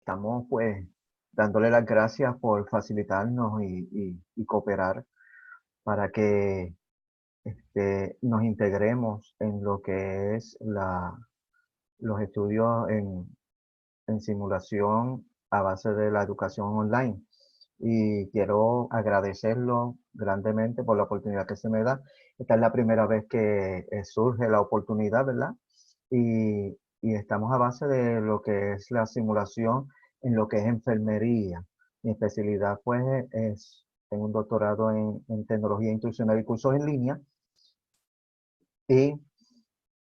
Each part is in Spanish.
Estamos pues dándole las gracias por facilitarnos y cooperar para que nos integremos en lo que es los estudios en simulación a base de la educación online. Y quiero agradecerlo grandemente por la oportunidad que se me da. Esta es la primera vez que surge la oportunidad, ¿verdad? Y estamos a base de lo que es la simulación en lo que es enfermería. Mi especialidad, pues, tengo un doctorado en tecnología institucional y cursos en línea. Y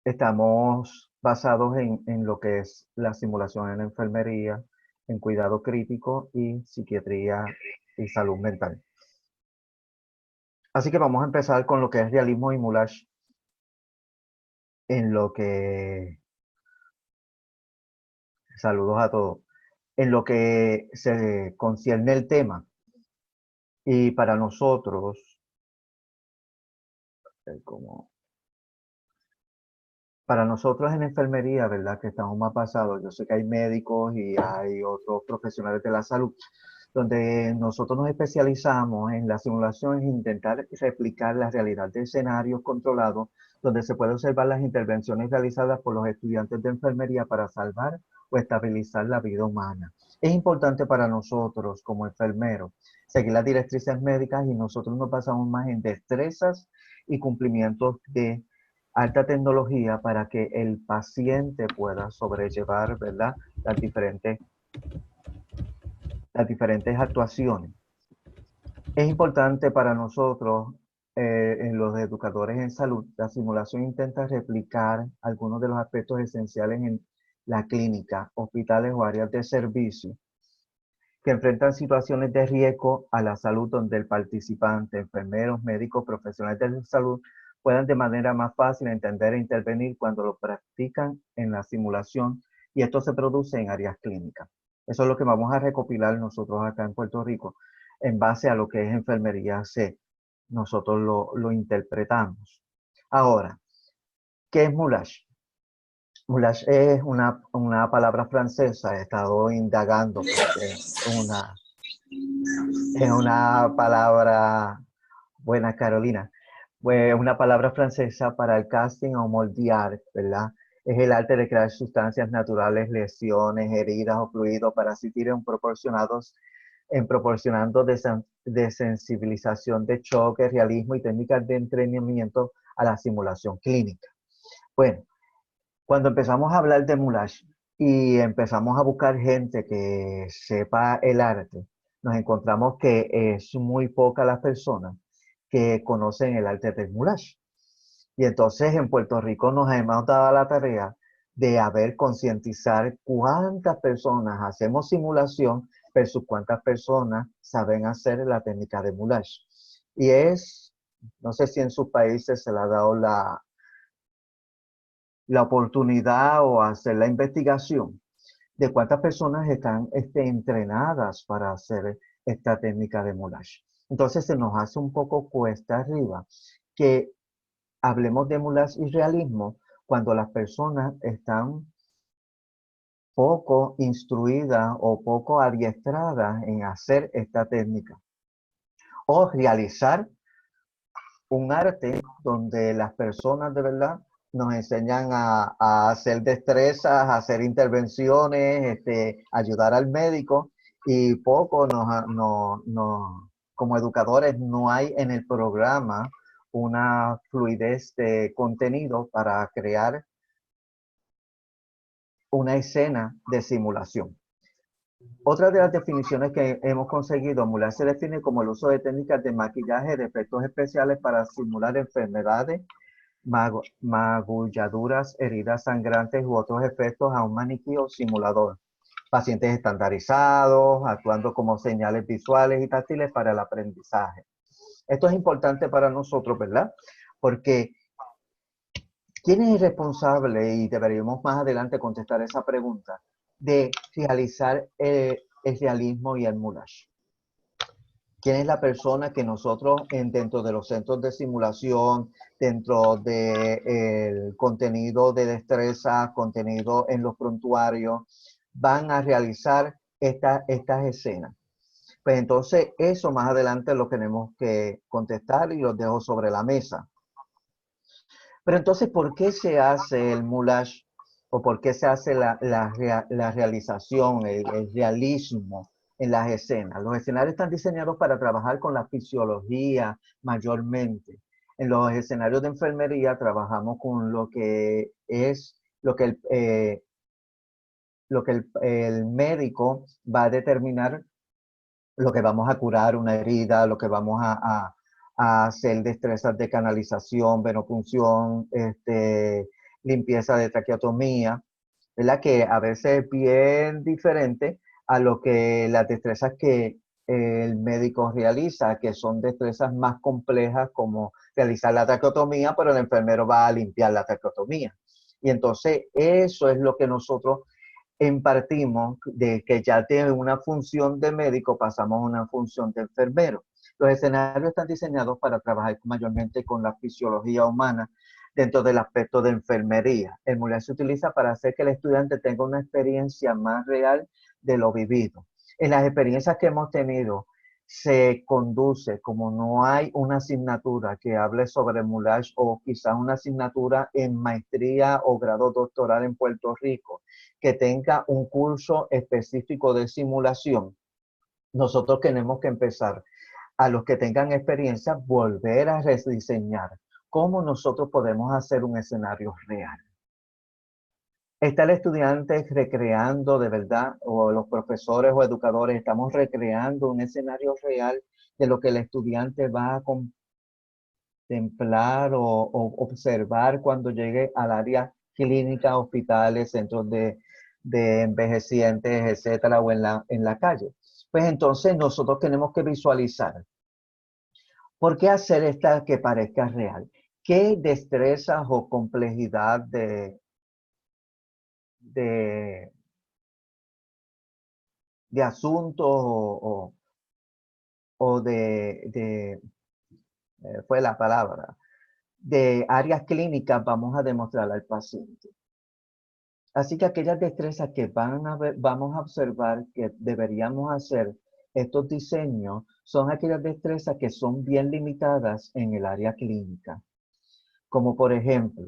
estamos basados en lo que es la simulación en la enfermería, en cuidado crítico y psiquiatría y salud mental. Así que vamos a empezar con lo que es realismo y moulage en lo que, saludos a todos, en lo que se concierne el tema. Y para nosotros, como para nosotros en enfermería, ¿verdad? Que estamos más pasados. Yo sé que hay médicos y hay otros profesionales de la salud, donde nosotros nos especializamos en la simulación, en intentar replicar la realidad de escenarios controlados, donde se puede observar las intervenciones realizadas por los estudiantes de enfermería para salvar o estabilizar la vida humana. Es importante para nosotros como enfermeros seguir las directrices médicas y nosotros nos basamos más en destrezas y cumplimientos de alta tecnología para que el paciente pueda sobrellevar, ¿verdad? Las diferentes actuaciones. Es importante para nosotros, en los educadores en salud, la simulación intenta replicar algunos de los aspectos esenciales en la clínica, hospitales o áreas de servicio que enfrentan situaciones de riesgo a la salud donde el participante, enfermeros, médicos, profesionales de salud puedan de manera más fácil entender e intervenir cuando lo practican en la simulación y esto se produce en áreas clínicas. Eso es lo que vamos a recopilar nosotros acá en Puerto Rico en base a lo que es enfermería C. Nosotros lo interpretamos. Ahora, ¿qué es moulage? Moulage es una palabra francesa, he estado indagando porque es una palabra, buena Carolina, pues una palabra francesa para el casting o moldear, ¿verdad? Es el arte de crear sustancias naturales, lesiones, heridas o fluidos para asistir proporcionando desensibilización de choque, realismo y técnicas de entrenamiento a la simulación clínica. Bueno, cuando empezamos a hablar de moulage y empezamos a buscar gente que sepa el arte, nos encontramos que es muy poca las personas que conocen el arte del moulage. Y entonces en Puerto Rico nos hemos dado la tarea de concientizar cuántas personas hacemos simulación versus cuántas personas saben hacer la técnica de moulage. Y no sé si en sus países se le ha dado la oportunidad o hacer la investigación de cuántas personas están entrenadas para hacer esta técnica de moulage. Entonces se nos hace un poco cuesta arriba que hablemos de moulage y realismo cuando las personas están poco instruidas o poco adiestradas en hacer esta técnica. O realizar un arte donde las personas de verdad nos enseñan a hacer destrezas, a hacer intervenciones, ayudar al médico y poco como educadores no hay en el programa una fluidez de contenido para crear una escena de simulación. Otra de las definiciones que hemos conseguido, moulage se define como el uso de técnicas de maquillaje de efectos especiales para simular enfermedades, magulladuras, heridas sangrantes u otros efectos a un maniquí o simulador. Pacientes estandarizados, actuando como señales visuales y táctiles para el aprendizaje. Esto es importante para nosotros, ¿verdad? Porque ¿quién es el responsable? Y deberíamos más adelante contestar esa pregunta de realizar el realismo y el moulage. ¿Quién es la persona que nosotros dentro de los centros de simulación, dentro del contenido de destreza, contenido en los prontuarios, van a realizar estas escenas. Pues entonces eso más adelante lo tenemos que contestar y lo dejo sobre la mesa. Pero entonces, ¿por qué se hace el moulage o por qué se hace la realización, el realismo en las escenas? Los escenarios están diseñados para trabajar con la fisiología mayormente. En los escenarios de enfermería trabajamos con lo que es lo que el médico va a determinar, lo que vamos a curar una herida, lo que vamos a hacer destrezas de canalización, venopunción, limpieza de traqueotomía, ¿verdad? Que a veces es bien diferente a lo que las destrezas que el médico realiza, que son destrezas más complejas como realizar la traqueotomía, pero el enfermero va a limpiar la traqueotomía. Y entonces eso es lo que nosotros impartimos, de que ya tiene una función de médico, pasamos a una función de enfermero. Los escenarios están diseñados para trabajar mayormente con la fisiología humana dentro del aspecto de enfermería. El moulage se utiliza para hacer que el estudiante tenga una experiencia más real de lo vivido. En las experiencias que hemos tenido, se conduce, como no hay una asignatura que hable sobre moulage o quizás una asignatura en maestría o grado doctoral en Puerto Rico, que tenga un curso específico de simulación, nosotros tenemos que empezar a los que tengan experiencia, volver a rediseñar cómo nosotros podemos hacer un escenario real. Está el estudiante recreando de verdad, o los profesores o educadores estamos recreando un escenario real de lo que el estudiante va a contemplar o observar cuando llegue al área clínica, hospitales, centros de envejecientes, etcétera, o en la calle. Pues entonces nosotros tenemos que visualizar. ¿Por qué hacer esta que parezca real? ¿Qué destrezas o complejidad de, de asuntos o fue la palabra, de áreas clínicas vamos a demostrar al paciente? Así que aquellas destrezas que vamos a observar que deberíamos hacer estos diseños son aquellas destrezas que son bien limitadas en el área clínica. Como por ejemplo,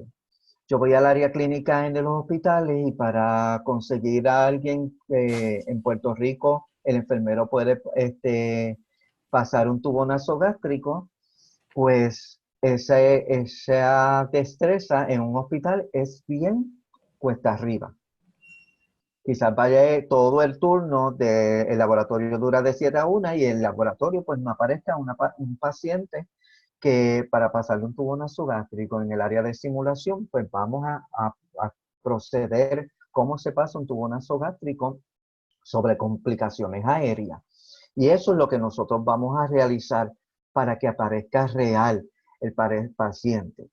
yo voy al área clínica en los hospitales y para conseguir a alguien en Puerto Rico, el enfermero puede pasar un tubo nasogástrico, pues esa destreza en un hospital es bien cuesta arriba. Quizás vaya todo el turno del laboratorio dura de 7 a 1 y el laboratorio pues no aparezca un paciente que para pasarle un tubo nasogástrico en el área de simulación, pues vamos a proceder cómo se pasa un tubo nasogástrico sobre complicaciones aéreas. Y eso es lo que nosotros vamos a realizar para que aparezca real el paciente.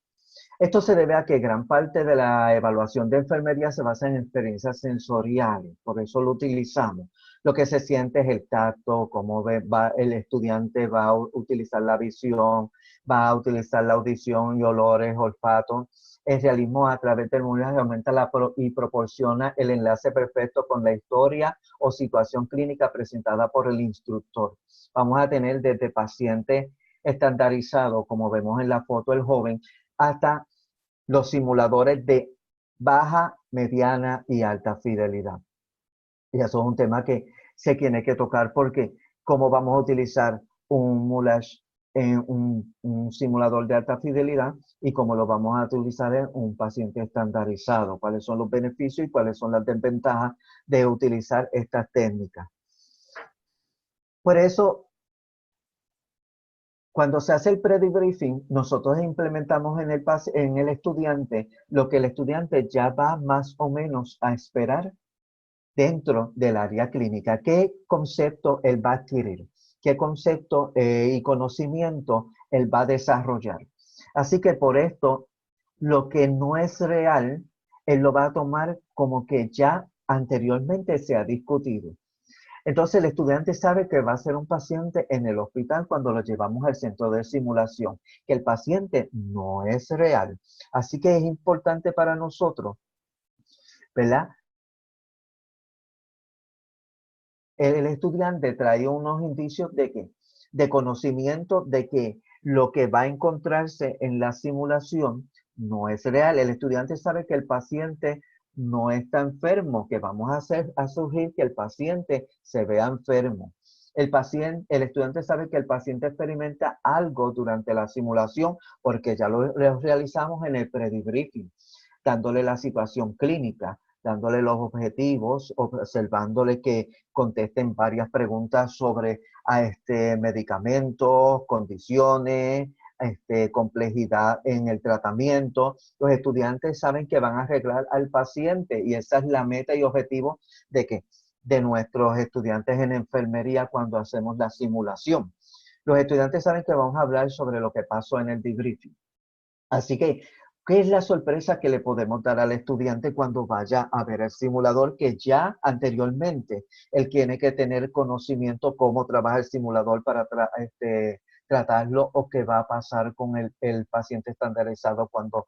Esto se debe a que gran parte de la evaluación de enfermería se basa en experiencias sensoriales, por eso lo utilizamos. Lo que se siente es el tacto, cómo el estudiante va a utilizar la visión, va a utilizar la audición y olores, olfato. El realismo a través del moulage aumenta y proporciona el enlace perfecto con la historia o situación clínica presentada por el instructor. Vamos a tener desde pacientes estandarizados, como vemos en la foto del joven, hasta los simuladores de baja, mediana y alta fidelidad. Y eso es un tema que se tiene que tocar porque cómo vamos a utilizar un moulage en un simulador de alta fidelidad y cómo lo vamos a utilizar en un paciente estandarizado. ¿Cuáles son los beneficios y cuáles son las desventajas de utilizar estas técnicas? Por eso, cuando se hace el pre-debriefing, nosotros implementamos en el estudiante lo que el estudiante ya va más o menos a esperar dentro del área clínica. ¿Qué concepto él va a adquirir? ¿Qué concepto y conocimiento él va a desarrollar? Así que por esto, lo que no es real, él lo va a tomar como que ya anteriormente se ha discutido. Entonces el estudiante sabe que va a ser un paciente en el hospital cuando lo llevamos al centro de simulación, que el paciente no es real. Así que es importante para nosotros, ¿verdad? el estudiante trae unos indicios de que, de conocimiento de que lo que va a encontrarse en la simulación no es real. El estudiante sabe que el paciente no está enfermo, que vamos a hacer a surgir que el paciente se vea enfermo. El estudiante sabe que el paciente experimenta algo durante la simulación porque ya lo realizamos en el pre-debriefing, dándole la situación clínica, dándole los objetivos, observándole que contesten varias preguntas sobre medicamentos, condiciones, complejidad en el tratamiento. Los estudiantes saben que van a arreglar al paciente y esa es la meta y objetivo de que de nuestros estudiantes en enfermería cuando hacemos la simulación. Los estudiantes saben que vamos a hablar sobre lo que pasó en el debriefing. Así que, ¿qué es la sorpresa que le podemos dar al estudiante cuando vaya a ver el simulador? Que ya anteriormente él tiene que tener conocimiento cómo trabaja el simulador para tratarlo o qué va a pasar con el paciente estandarizado cuando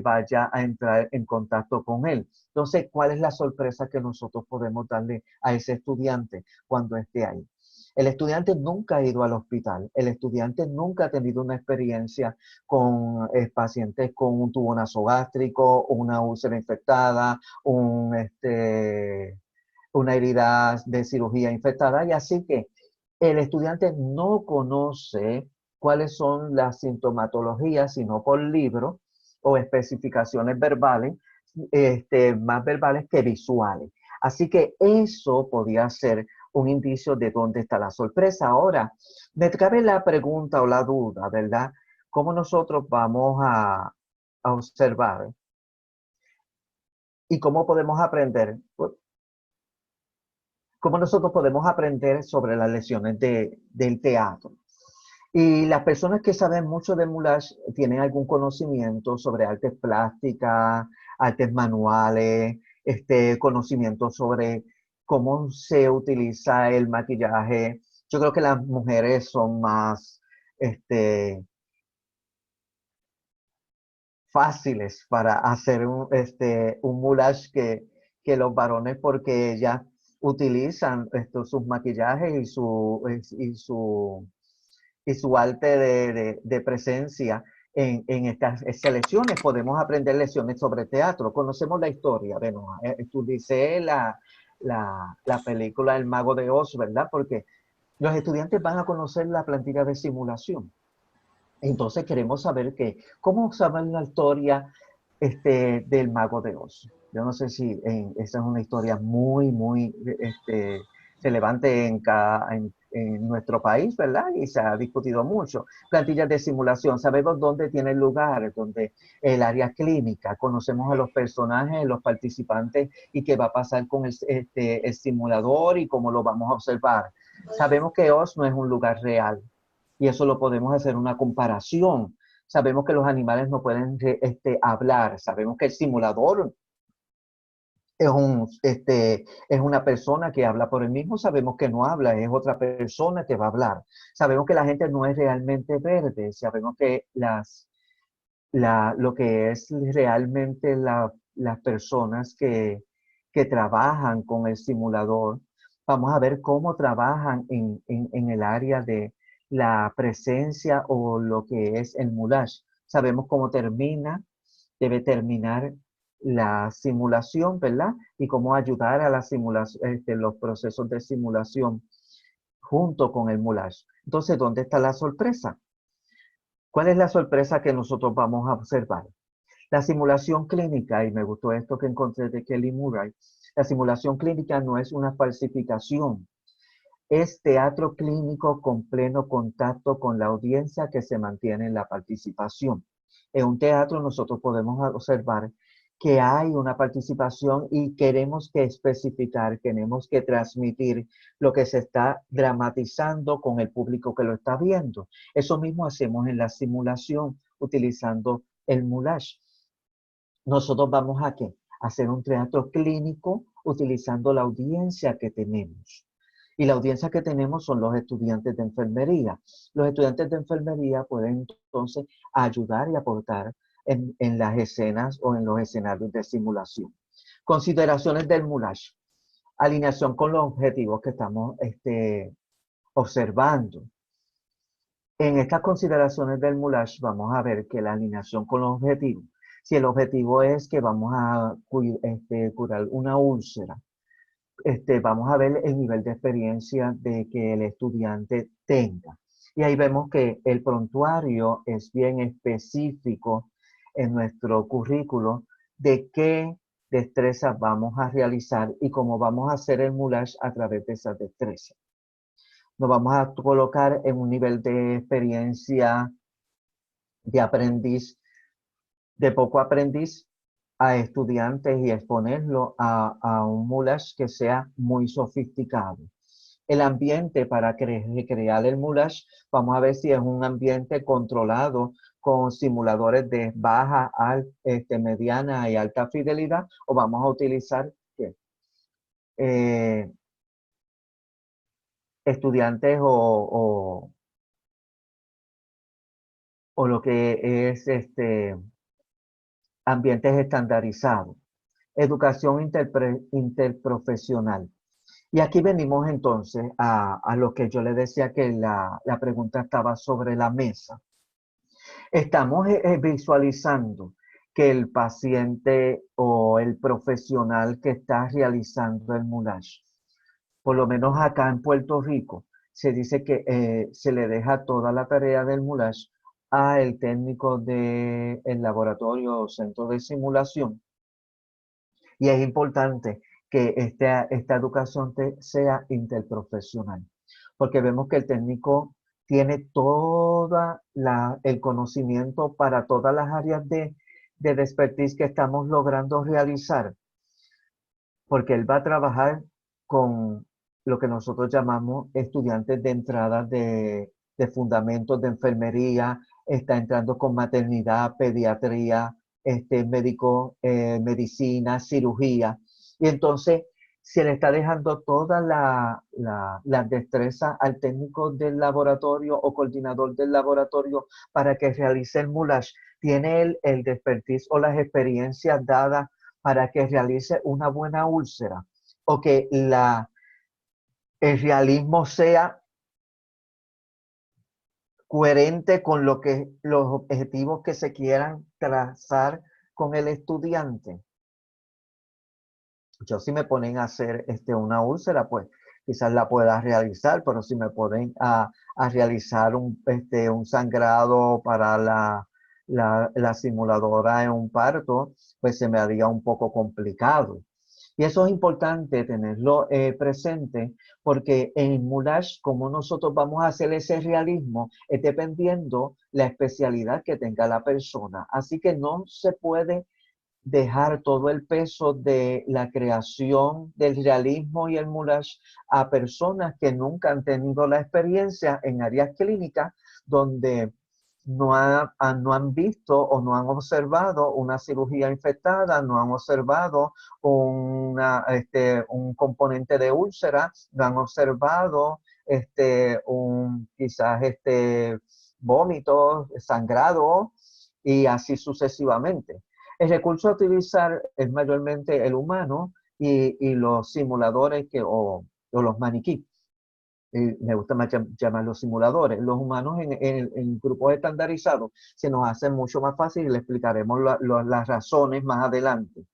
vaya a entrar en contacto con él. Entonces, ¿cuál es la sorpresa que nosotros podemos darle a ese estudiante cuando esté ahí? El estudiante nunca ha ido al hospital, el estudiante nunca ha tenido una experiencia con pacientes con un tubo nasogástrico, una úlcera infectada, una herida de cirugía infectada, y así que el estudiante no conoce cuáles son las sintomatologías, sino por libro o especificaciones verbales, más verbales que visuales. Así que eso podría ser un indicio de dónde está la sorpresa. Ahora, me cabe la pregunta o la duda, ¿verdad? ¿Cómo nosotros vamos a observar y cómo podemos aprender? ¿Cómo nosotros podemos aprender sobre las lecciones del teatro? Y las personas que saben mucho de moulage tienen algún conocimiento sobre artes plásticas, artes manuales, conocimiento sobre cómo se utiliza el maquillaje. Yo creo que las mujeres son más fáciles para hacer un moulage que los varones porque ellas utilizan sus maquillajes y su arte de presencia en estas selecciones. Podemos aprender lecciones sobre teatro. Conocemos la historia. Bueno, estudié la película El Mago de Oz, ¿verdad? Porque los estudiantes van a conocer la plantilla de simulación. Entonces queremos saber cómo saben la historia del Mago de Oz. Yo no sé si esa es una historia muy relevante en nuestro país, ¿verdad? Y se ha discutido mucho. Plantillas de simulación, sabemos dónde tienen lugar, dónde el área clínica, conocemos a los personajes, los participantes y qué va a pasar con el simulador y cómo lo vamos a observar. Sabemos que Oz no es un lugar real, y eso lo podemos hacer una comparación. Sabemos que los animales no pueden hablar, sabemos que el simulador es una persona que habla por él mismo, sabemos que no habla, es otra persona que va a hablar. Sabemos que la gente no es realmente verde, sabemos que lo que es realmente las personas que trabajan con el simulador, vamos a ver cómo trabajan en el área de la presencia o lo que es el moulage. Sabemos cómo debe terminar la simulación, ¿verdad? Y cómo ayudar a la simulación, los procesos de simulación junto con el moulage. Entonces, ¿dónde está la sorpresa? ¿Cuál es la sorpresa que nosotros vamos a observar? La simulación clínica, y me gustó esto que encontré de Kelly Murray, la simulación clínica no es una falsificación, es teatro clínico con pleno contacto con la audiencia que se mantiene en la participación. En un teatro nosotros podemos observar que hay una participación y queremos que especificar, queremos que transmitir lo que se está dramatizando con el público que lo está viendo. Eso mismo hacemos en la simulación utilizando el moulage. Nosotros vamos a ¿qué? A hacer un teatro clínico utilizando la audiencia que tenemos. Y la audiencia que tenemos son los estudiantes de enfermería. Los estudiantes de enfermería pueden entonces ayudar y aportar en las escenas o en los escenarios de simulación. Consideraciones del moulage. alineación con los objetivos que estamos observando. En estas consideraciones del MULASH vamos a ver que la alineación con los objetivos, si el objetivo es que vamos a curar una úlcera, vamos a ver el nivel de experiencia de que el estudiante tenga. Y ahí vemos que el prontuario es bien específico en nuestro currículo de qué destrezas vamos a realizar y cómo vamos a hacer el MULASH a través de esas destrezas. Nos vamos a colocar en un nivel de experiencia de aprendiz, de poco aprendiz a estudiantes y exponerlo a un MULASH que sea muy sofisticado. El ambiente para crear el MULASH, vamos a ver si es un ambiente controlado con simuladores de baja, mediana y alta fidelidad, o vamos a utilizar estudiantes o lo que es ambientes estandarizados. Educación interprofesional. Y aquí venimos entonces a lo que yo le decía que la pregunta estaba sobre la mesa. Estamos visualizando que el paciente o el profesional que está realizando el MULASH, por lo menos acá en Puerto Rico, se dice que se le deja toda la tarea del MULASH al técnico del laboratorio o centro de simulación. Y es importante que esta educación sea interprofesional, porque vemos que el técnico tiene todo el conocimiento para todas las áreas de expertise que estamos logrando realizar, porque él va a trabajar con lo que nosotros llamamos estudiantes de entrada de fundamentos de enfermería, está entrando con maternidad, pediatría, médico, medicina, cirugía. Y entonces se le está dejando toda la destreza al técnico del laboratorio o coordinador del laboratorio para que realice el MULASH. Tiene el expertise o las experiencias dadas para que realice una buena úlcera o que el realismo sea coherente con los objetivos que se quieran trazar con el estudiante. Yo si me ponen a hacer una úlcera, pues quizás la pueda realizar, pero si me ponen a realizar un sangrado para la simuladora en un parto, pues se me haría un poco complicado. Y eso es importante tenerlo presente porque en MULASH, como nosotros vamos a hacer ese realismo, es dependiendo la especialidad que tenga la persona. Así que no se puede dejar todo el peso de la creación del realismo y el MULASH a personas que nunca han tenido la experiencia en áreas clínicas donde no han visto o no han observado una cirugía infectada, no han observado un componente de úlcera, no han observado quizás vómitos, sangrado y así sucesivamente. El recurso a utilizar es mayormente el humano y los simuladores o los maniquíes. Me gusta más llamarlos simuladores. Los humanos en grupos estandarizados se nos hace mucho más fácil y le explicaremos las razones más adelante.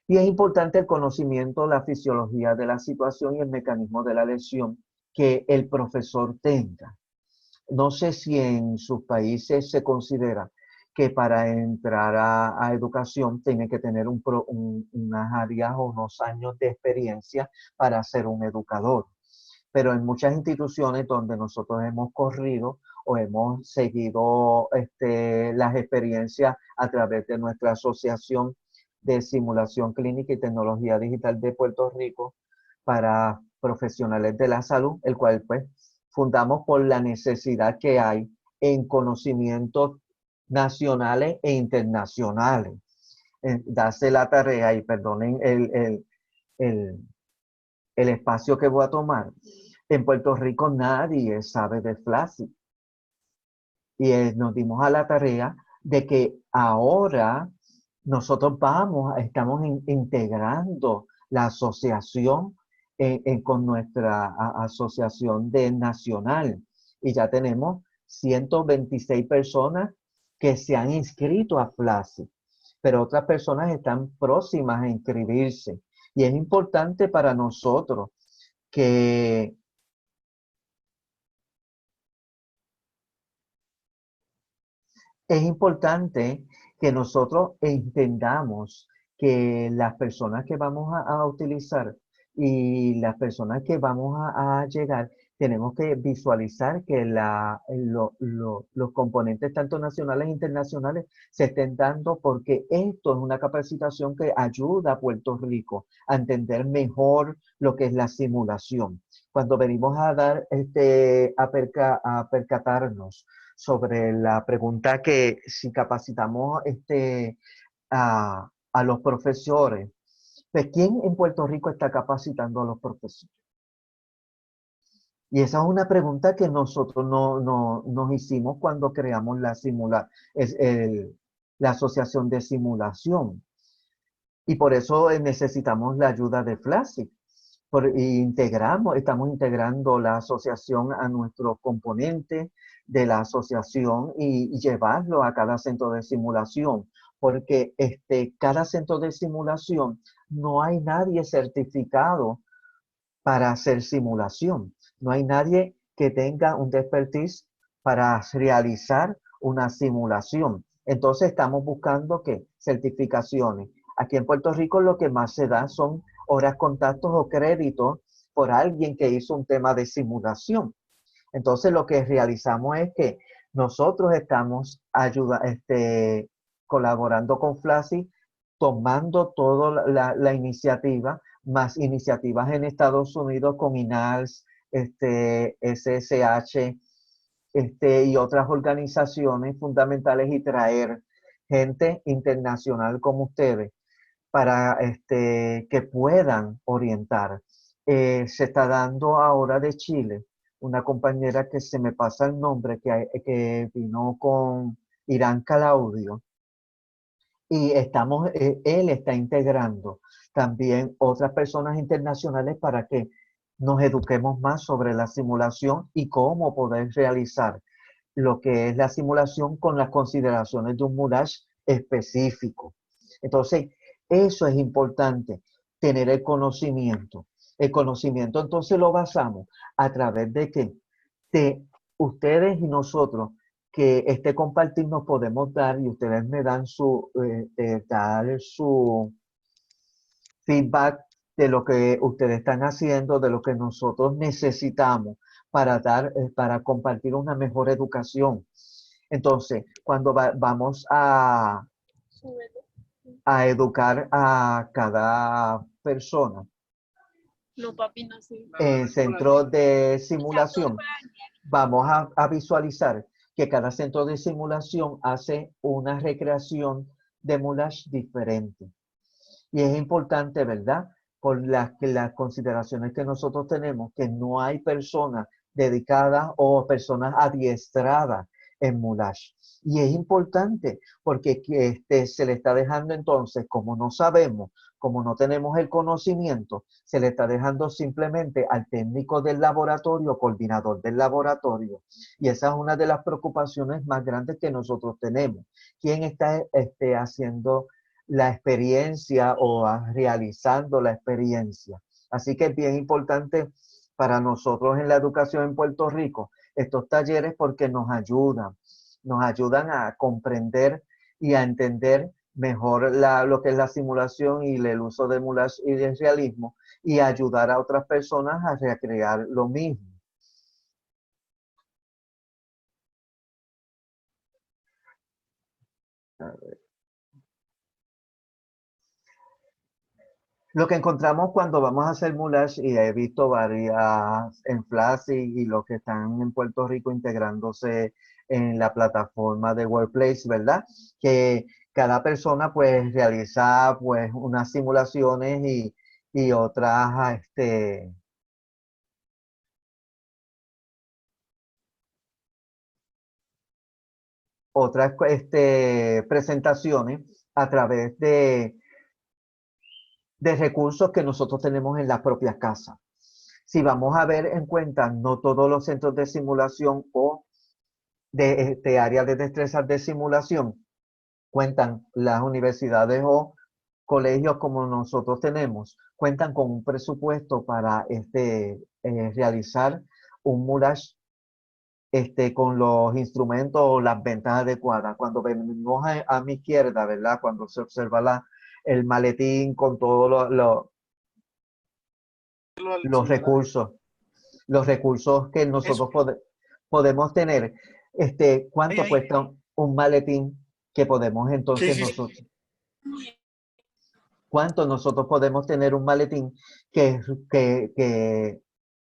Y es importante el conocimiento, la fisiología de la situación y el mecanismo de la lesión que el profesor tenga. No sé si en sus países se considera que para entrar a educación tiene que tener unas áreas o unos años de experiencia para ser un educador. Pero en muchas instituciones donde nosotros hemos corrido o hemos seguido las experiencias a través de nuestra asociación de simulación clínica y tecnología digital de Puerto Rico para profesionales de la salud, el cual pues fundamos por la necesidad que hay en conocimientos nacionales e internacionales. Darse la tarea, y perdonen el, el espacio que voy a tomar. En Puerto Rico nadie sabe de FLASI. Y nos dimos a la tarea de que ahora nosotros estamos integrando la asociación con nuestra asociación de nacional. Y ya tenemos 126 personas que se han inscrito a FLASI, pero otras personas están próximas a inscribirse. Y es importante para nosotros que nosotros entendamos que las personas que vamos a utilizar y las personas que vamos a llegar, tenemos que visualizar que los componentes tanto nacionales e internacionales se estén dando, porque esto es una capacitación que ayuda a Puerto Rico a entender mejor lo que es la simulación. Cuando venimos a dar, a percatarnos sobre la pregunta que si capacitamos a los profesores, pues ¿quién en Puerto Rico está capacitando a los profesores? Y esa es una pregunta que nosotros nos hicimos cuando creamos la asociación de simulación. Y por eso necesitamos la ayuda de FLASIC. Estamos integrando la asociación a nuestros componentes de la asociación y llevarlo a cada centro de simulación, porque cada centro de simulación no hay nadie certificado para hacer simulación. No hay nadie que tenga un expertise para realizar una simulación. Entonces estamos buscando ¿qué? Certificaciones. Aquí en Puerto Rico lo que más se da son horas, contactos o créditos por alguien que hizo un tema de simulación. Entonces lo que realizamos es que nosotros estamos colaborando con FLASI, tomando toda la iniciativa, más iniciativas en Estados Unidos con INALS, SSH, y otras organizaciones fundamentales, y traer gente internacional como ustedes para que puedan orientar. Se está dando ahora de Chile una compañera que se me pasa el nombre, que vino con Irán Calaudio, y él está integrando también otras personas internacionales para que nos eduquemos más sobre la simulación y cómo poder realizar lo que es la simulación con las consideraciones de un Moulage específico. Entonces, eso es importante, tener el conocimiento. El conocimiento entonces lo basamos a través de que de ustedes y nosotros, que compartir nos podemos dar, y ustedes me dan dar su feedback de lo que ustedes están haciendo, de lo que nosotros necesitamos para compartir una mejor educación. Entonces, cuando vamos a educar a cada persona No, papi, no sé. en centro de simulación, vamos a visualizar que cada centro de simulación hace una recreación de Moulage diferente. Y es importante, ¿verdad? Por las consideraciones que nosotros tenemos, que no hay personas dedicadas o personas adiestradas en Moulage. Y es importante porque se le está dejando entonces, como no sabemos, como no tenemos el conocimiento, se le está dejando simplemente al técnico del laboratorio, coordinador del laboratorio. Y esa es una de las preocupaciones más grandes que nosotros tenemos. ¿Quién está haciendo la experiencia o realizando la experiencia? Así que es bien importante para nosotros en la educación en Puerto Rico estos talleres, porque nos ayudan a comprender y a entender mejor lo que es la simulación y el uso de Moulage y del realismo, y ayudar a otras personas a recrear lo mismo. A ver. Lo que encontramos cuando vamos a hacer Moulage, y he visto varias en FLASI y los que están en Puerto Rico integrándose en la plataforma de Workplace, ¿verdad? Que cada persona pues realiza pues unas simulaciones y otras presentaciones a través de recursos que nosotros tenemos en las propias casas. Si vamos a ver en cuenta, no todos los centros de simulación o de áreas de destrezas de simulación cuentan, las universidades o colegios como nosotros tenemos, cuentan con un presupuesto para realizar un Moulage con los instrumentos o las ventas adecuadas. Cuando venimos a mi izquierda, ¿verdad? Cuando se observa el maletín con todos los recursos, que nosotros podemos tener. Ahí, ¿Cuánto ahí. cuesta un maletín que podemos Sí, entonces sí, sí. nosotros? ¿Cuánto nosotros podemos tener un maletín que, que, que,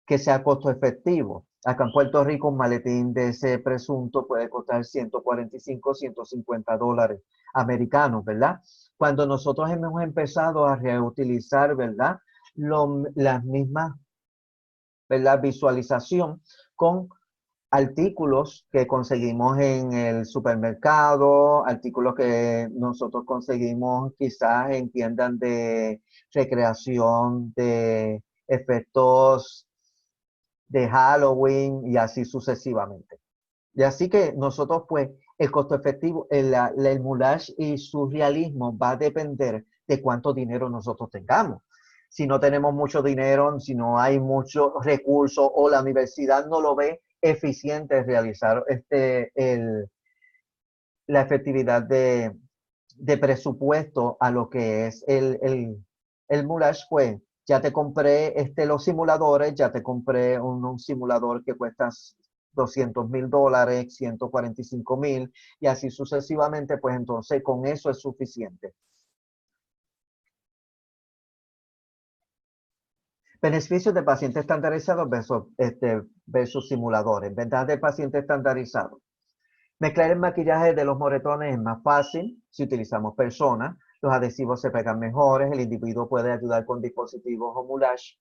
que sea costo efectivo? Acá en Puerto Rico un maletín de ese presunto puede costar 145, $150 americanos, ¿verdad? Cuando nosotros hemos empezado a reutilizar, ¿verdad? Las mismas, ¿verdad? Visualización con artículos que conseguimos en el supermercado, artículos que nosotros conseguimos quizás en tiendas de recreación, de efectos de Halloween y así sucesivamente. Y así que nosotros pues el costo efectivo, el moulage y su realismo va a depender de cuánto dinero nosotros tengamos. Si no tenemos mucho dinero, si no hay muchos recursos o la universidad no lo ve eficiente realizar la efectividad de presupuesto a lo que es el moulage, pues ya te compré los simuladores, ya te compré un simulador que cuesta $200,000, 145,000 y así sucesivamente, pues entonces con eso es suficiente. Beneficios de pacientes estandarizados versus simuladores. Ventajas del paciente estandarizado. Mezclar el maquillaje de los moretones es más fácil si utilizamos personas. Los adhesivos se pegan mejores. El individuo puede ayudar con dispositivos o moulage.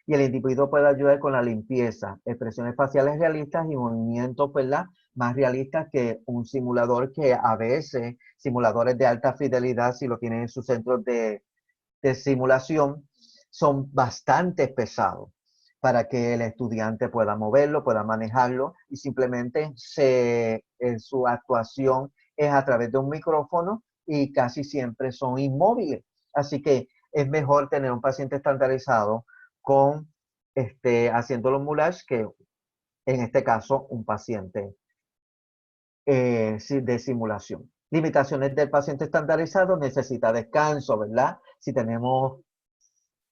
Y el individuo puede ayudar con la limpieza, expresiones faciales realistas y movimientos, ¿verdad? Más realistas que un simulador que a veces, simuladores de alta fidelidad, si lo tienen en sus centros de simulación, son bastante pesados para que el estudiante pueda moverlo, pueda manejarlo y simplemente su actuación es a través de un micrófono y casi siempre son inmóviles. Así que es mejor tener un paciente estandarizado con haciendo los moulage que en este caso un paciente de simulación. Limitaciones del paciente estandarizado, necesita descanso, ¿verdad? Si tenemos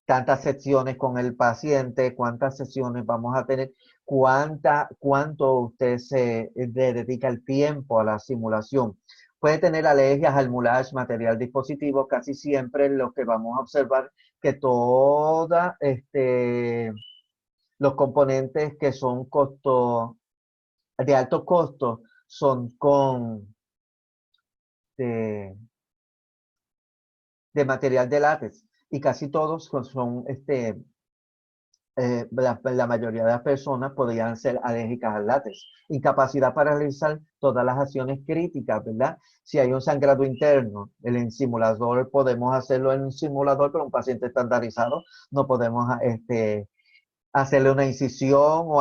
tantas sesiones con el paciente, cuántas sesiones vamos a tener, cuánto usted le dedica el tiempo a la simulación. Puede tener alergias al moulage, material dispositivo, casi siempre lo que vamos a observar que toda los componentes que son de alto costo son de, de material de látex y casi todos son la mayoría de las personas podrían ser alérgicas al látex. Incapacidad para realizar todas las acciones críticas, ¿verdad? Si hay un sangrado interno, el simulador podemos hacerlo en un simulador, pero un paciente estandarizado no podemos hacerle una incisión o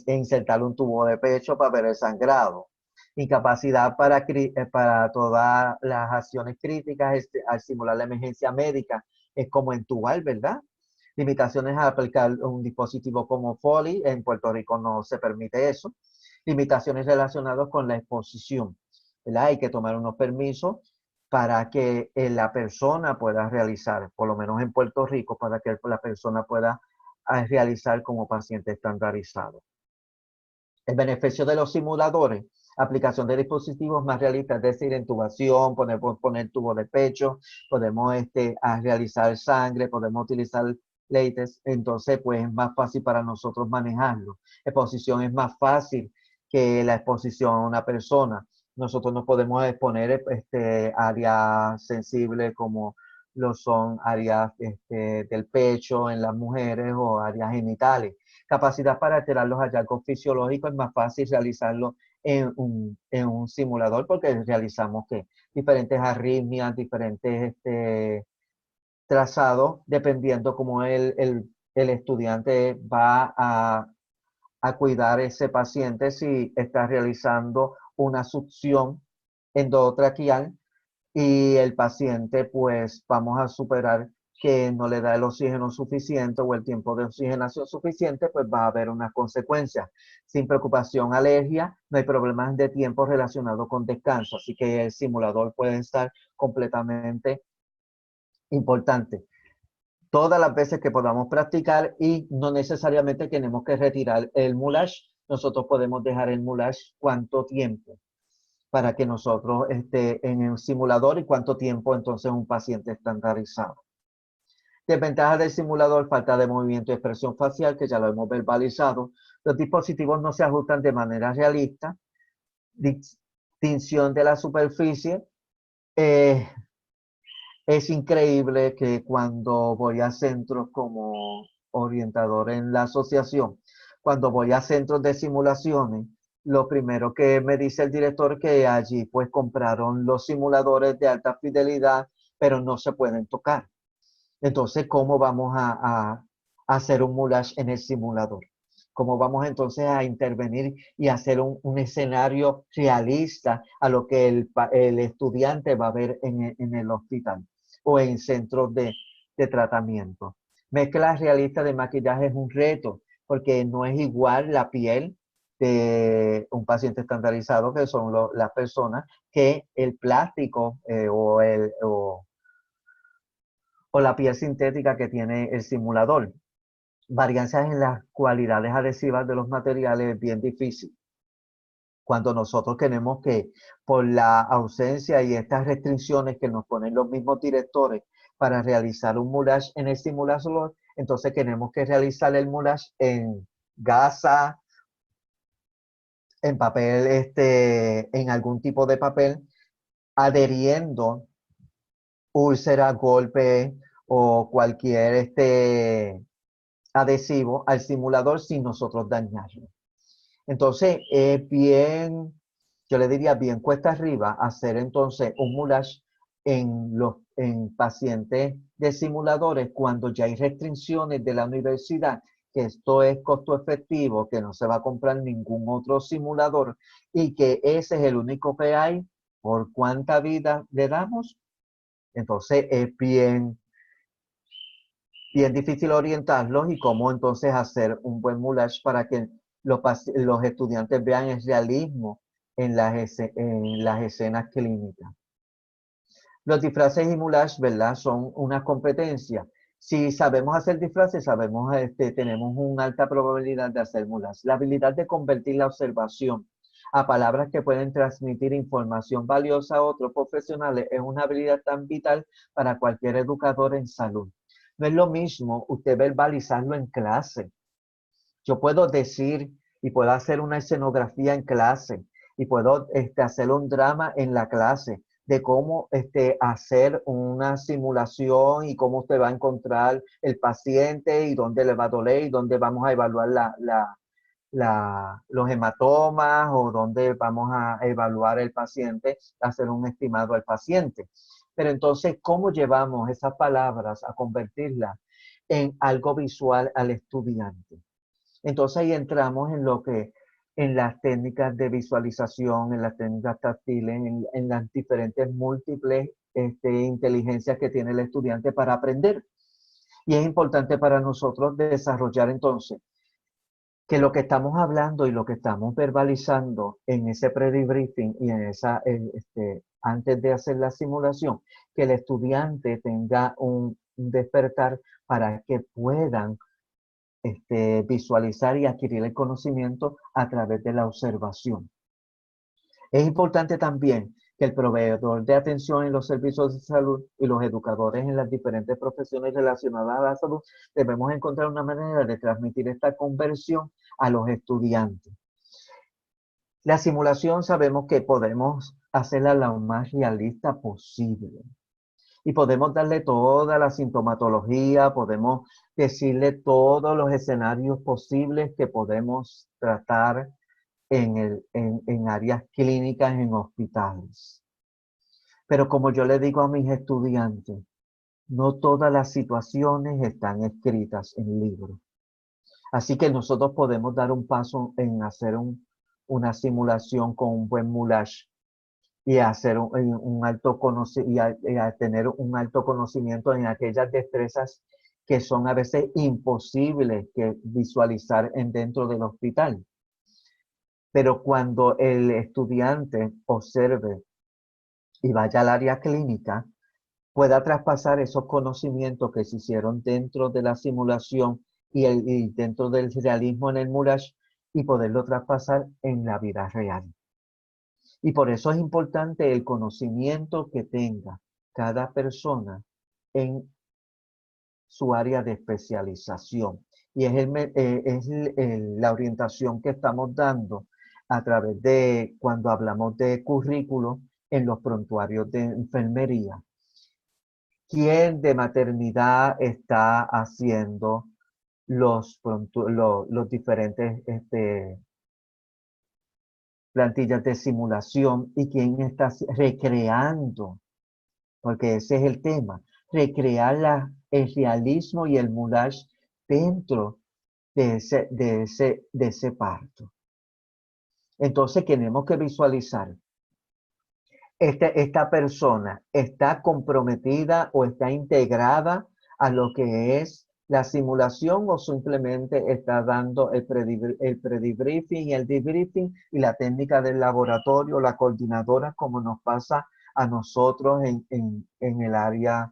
insertarle un tubo de pecho para ver el sangrado. Incapacidad para todas las acciones críticas al simular la emergencia médica es como entubar, ¿verdad? Limitaciones a aplicar un dispositivo como Foley, en Puerto Rico no se permite eso. Limitaciones relacionadas con la exposición, ¿verdad? Hay que tomar unos permisos para que la persona pueda realizar, por lo menos en Puerto Rico, para que la persona pueda realizar como paciente estandarizado. El beneficio de los simuladores, aplicación de dispositivos más realistas, es decir, intubación, poner tubo de pecho, podemos realizar sangre, podemos utilizar látex, entonces pues es más fácil para nosotros manejarlo. Exposición es más fácil que la exposición a una persona. Nosotros nos podemos exponer áreas sensibles como lo son áreas del pecho en las mujeres o áreas genitales. Capacidad para alterar los hallazgos fisiológicos es más fácil realizarlo en un simulador porque realizamos diferentes arritmias, diferentes trazados, dependiendo como el estudiante va a cuidar ese paciente si está realizando una succión endotraqueal y el paciente, pues vamos a superar que no le da el oxígeno suficiente o el tiempo de oxigenación suficiente, pues va a haber unas consecuencias. Sin preocupación, alergia, no hay problemas de tiempo relacionados con descanso, así que el simulador puede estar completamente importante todas las veces que podamos practicar y no necesariamente tenemos que retirar el mulage. Nosotros podemos dejar el mulage cuánto tiempo para que nosotros esté en el simulador y cuánto tiempo entonces un paciente estandarizado. Desventajas del simulador, falta de movimiento y expresión facial, que ya lo hemos verbalizado. Los dispositivos no se ajustan de manera realista. Distinción de la superficie. Eh, Es increíble que cuando voy a centros como orientador en la asociación, cuando voy a centros de simulaciones, lo primero que me dice el director que allí pues compraron los simuladores de alta fidelidad, pero no se pueden tocar. Entonces, ¿cómo vamos a hacer un mulage en el simulador? ¿Cómo vamos entonces a intervenir y hacer un escenario realista a lo que el estudiante va a ver en el hospital o en centros de tratamiento? Mezcla realista de maquillaje es un reto porque no es igual la piel de un paciente estandarizado, que son las personas, que el plástico o la piel sintética que tiene el simulador. Varianzas en las cualidades adhesivas de los materiales es bien difícil. Cuando nosotros tenemos que, por la ausencia y estas restricciones que nos ponen los mismos directores para realizar un mulage en el simulador, entonces tenemos que realizar el mulage en gasa, en papel, en algún tipo de papel, adheriendo úlcera, golpe o cualquier adhesivo al simulador sin nosotros dañarlo. Entonces, es bien, yo le diría bien cuesta arriba hacer entonces un mulage en pacientes de simuladores cuando ya hay restricciones de la universidad, que esto es costo efectivo, que no se va a comprar ningún otro simulador y que ese es el único que hay. ¿Por cuánta vida le damos? Entonces, es bien difícil orientarlos y cómo entonces hacer un buen mulage para que los estudiantes vean el realismo en las escenas clínicas. Los disfraces y mulage, ¿verdad? Son una competencia. Si sabemos hacer disfraces, tenemos una alta probabilidad de hacer mulage. La habilidad de convertir la observación a palabras que pueden transmitir información valiosa a otros profesionales es una habilidad tan vital para cualquier educador en salud. No es lo mismo usted verbalizarlo en clase. Yo puedo decir y puedo hacer una escenografía en clase y puedo hacer un drama en la clase de cómo hacer una simulación y cómo usted va a encontrar el paciente y dónde le va a doler y dónde vamos a evaluar los hematomas o dónde vamos a evaluar el paciente, hacer un estimado al paciente. Pero entonces, ¿cómo llevamos esas palabras a convertirlas en algo visual al estudiante? Entonces ahí entramos en las técnicas de visualización, en las técnicas táctiles, en las diferentes múltiples inteligencias que tiene el estudiante para aprender. Y es importante para nosotros desarrollar entonces que lo que estamos hablando y lo que estamos verbalizando en ese pre-debriefing y antes de hacer la simulación, que el estudiante tenga un despertar para que puedan visualizar y adquirir el conocimiento a través de la observación. Es importante también que el proveedor de atención en los servicios de salud y los educadores en las diferentes profesiones relacionadas a la salud debemos encontrar una manera de transmitir esta conversión a los estudiantes. La simulación sabemos que podemos hacerla lo más realista posible. Y podemos darle toda la sintomatología, podemos decirle todos los escenarios posibles que podemos tratar en áreas clínicas, en hospitales. Pero como yo le digo a mis estudiantes, no todas las situaciones están escritas en libros. Así que nosotros podemos dar un paso en hacer una simulación con un buen moulage y hacer un alto y a tener un alto conocimiento en aquellas destrezas que son a veces imposibles que visualizar dentro del hospital. Pero cuando el estudiante observe y vaya al área clínica, pueda traspasar esos conocimientos que se hicieron dentro de la simulación y dentro del realismo en el moulage y poderlo traspasar en la vida real. Y por eso es importante el conocimiento que tenga cada persona en su área de especialización. Y la orientación que estamos dando a través de cuando hablamos de currículo en los prontuarios de enfermería. ¿Quién de maternidad está haciendo los diferentes plantillas de simulación y quién está recreando? Porque ese es el tema, recrear el realismo y el moulage dentro de ese parto. Entonces tenemos que visualizar, esta persona está comprometida o está integrada a lo que es la simulación o simplemente está dando el pre-debriefing y el debriefing y la técnica del laboratorio, la coordinadora, como nos pasa a nosotros en el área,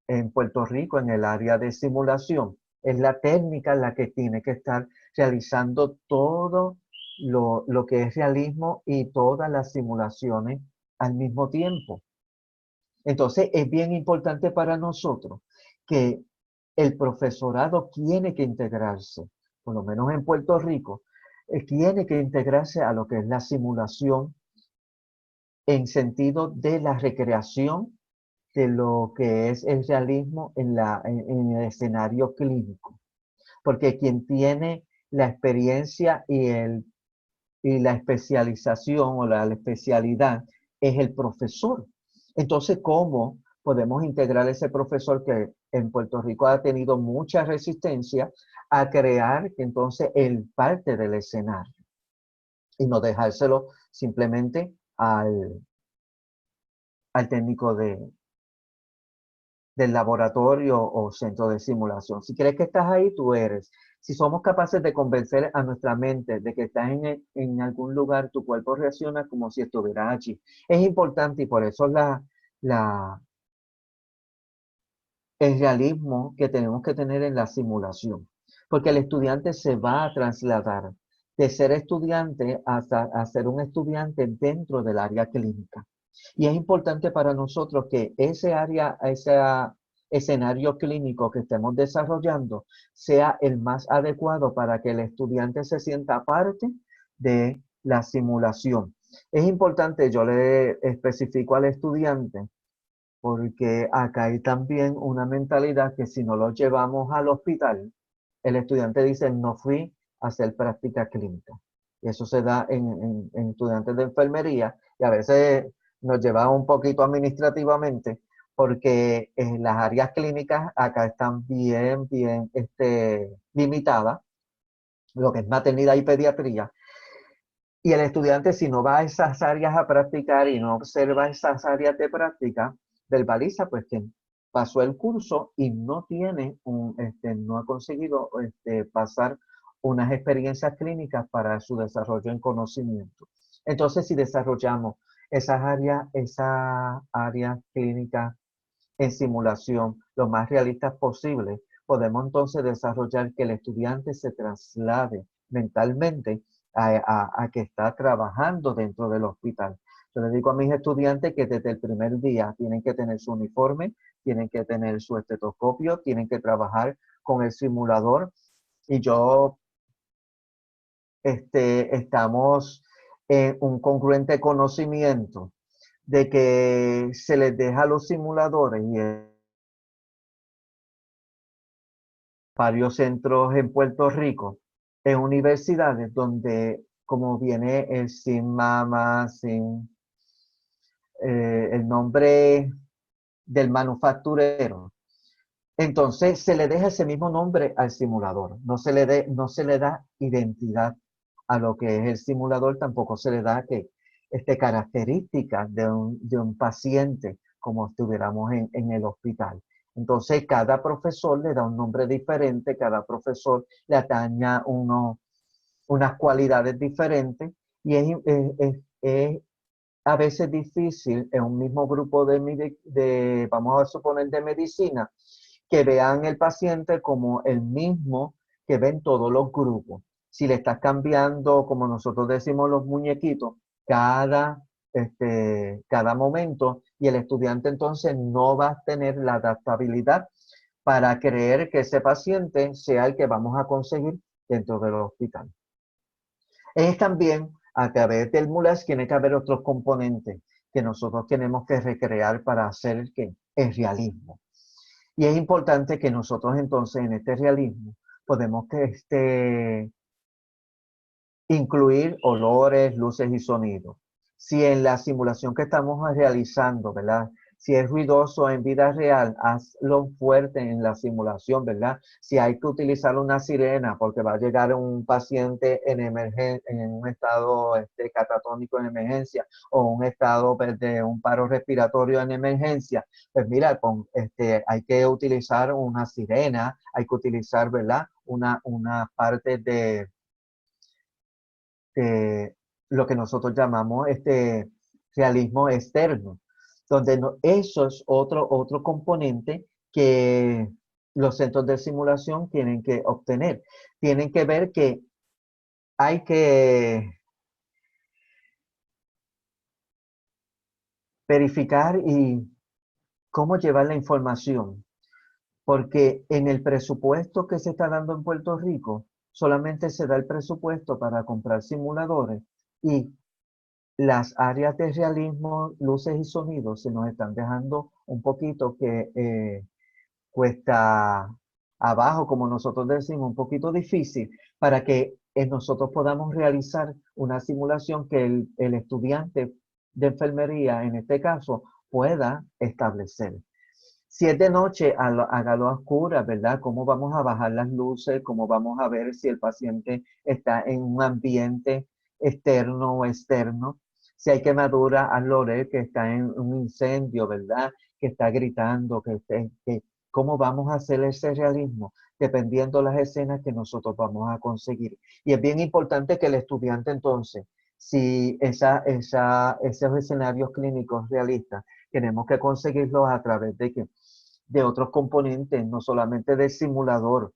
en Puerto Rico, en el área de simulación. Es la técnica la que tiene que estar realizando todo lo que es realismo y todas las simulaciones al mismo tiempo. Entonces es bien importante para nosotros que el profesorado tiene que integrarse, por lo menos en Puerto Rico, tiene que integrarse a lo que es la simulación en sentido de la recreación de lo que es el realismo en el escenario clínico. Porque quien tiene la experiencia y la especialización o la especialidad es el profesor. Entonces, ¿cómo podemos integrar ese profesor que en Puerto Rico ha tenido mucha resistencia a crear entonces el parte del escenario y no dejárselo simplemente al técnico del laboratorio o centro de simulación? Si crees que estás ahí, tú eres. Si somos capaces de convencer a nuestra mente de que estás en algún lugar, tu cuerpo reacciona como si estuviera allí. Es importante y por eso el realismo que tenemos que tener en la simulación. Porque el estudiante se va a trasladar de ser estudiante a ser un estudiante dentro del área clínica. Y es importante para nosotros que ese escenario clínico que estemos desarrollando sea el más adecuado para que el estudiante se sienta parte de la simulación. Es importante, yo le especifico al estudiante, porque acá hay también una mentalidad que si no lo llevamos al hospital, el estudiante dice, no fui a hacer práctica clínica. Y eso se da en estudiantes de enfermería y a veces nos lleva un poquito administrativamente porque las áreas clínicas acá están bien limitadas, lo que es maternidad y pediatría. Y el estudiante, si no va a esas áreas a practicar y no observa esas áreas de práctica, verbaliza pues que pasó el curso y no tiene no ha conseguido pasar unas experiencias clínicas para su desarrollo en conocimiento. Entonces, si desarrollamos esa área clínica en simulación lo más realistas posible, podemos entonces desarrollar que el estudiante se traslade mentalmente a que está trabajando dentro del hospital. Yo le digo a mis estudiantes que desde el primer día tienen que tener su uniforme, tienen que tener su estetoscopio, tienen que trabajar con el simulador y estamos en un congruente conocimiento de que se les deja a los simuladores y varios centros en Puerto Rico, en universidades donde, como viene el sin mama, sin el nombre del manufacturero, Entonces se le deja ese mismo nombre al simulador, no se le da identidad a lo que es el simulador, tampoco se le da características de un paciente como estuviéramos en el hospital. Entonces cada profesor le da un nombre diferente, cada profesor le ataña unas cualidades diferentes y es a veces difícil en un mismo grupo vamos a suponer, de medicina, que vean el paciente como el mismo que ven todos los grupos. Si le estás cambiando, como nosotros decimos, los muñequitos, cada momento, y el estudiante entonces no va a tener la adaptabilidad para creer que ese paciente sea el que vamos a conseguir dentro del hospital. Es también a través del MULAS tiene que haber otros componentes que nosotros tenemos que recrear para hacer el realismo. Y es importante que nosotros entonces en este realismo podemos incluir olores, luces y sonidos. Si en la simulación que estamos realizando, ¿verdad? Si es ruidoso en vida real, hazlo fuerte en la simulación, ¿verdad? Si hay que utilizar una sirena porque va a llegar un paciente en un estado catatónico en emergencia o un estado de un paro respiratorio en emergencia, pues mira, hay que utilizar una sirena, hay que utilizar, ¿verdad? Una parte de lo que nosotros llamamos realismo externo, donde eso es otro componente que los centros de simulación tienen que obtener. Tienen que ver que hay que verificar y cómo llevar la información, porque en el presupuesto que se está dando en Puerto Rico, solamente se da el presupuesto para comprar simuladores y las áreas de realismo, luces y sonidos se nos están dejando un poquito que cuesta abajo, como nosotros decimos, un poquito difícil para que nosotros podamos realizar una simulación que el estudiante de enfermería, en este caso, pueda establecer. Si es de noche, hágalo a oscuras, ¿verdad? ¿Cómo vamos a bajar las luces? ¿Cómo vamos a ver si el paciente está en un ambiente externo o externo? Si hay quemadura, hazlo ver que está en un incendio, ¿verdad? Que está gritando, ¿cómo vamos a hacer ese realismo? Dependiendo de las escenas que nosotros vamos a conseguir. Y es bien importante que el estudiante entonces, si esos escenarios clínicos realistas, tenemos que conseguirlos a través de otros componentes, no solamente del simulador,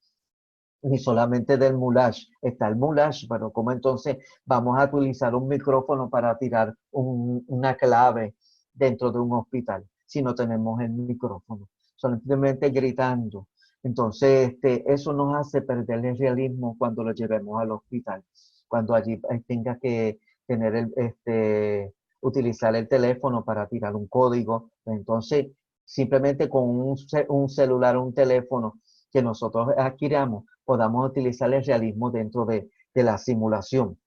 ni solamente del moulage. Está el moulage, pero ¿cómo entonces vamos a utilizar un micrófono para tirar una clave dentro de un hospital si no tenemos el micrófono? Solamente gritando. Entonces, eso nos hace perder el realismo cuando lo llevemos al hospital. Cuando allí tenga que tener utilizar el teléfono para tirar un código. Entonces, simplemente con un celular o un teléfono que nosotros adquiramos, podamos utilizar el realismo dentro de la simulación.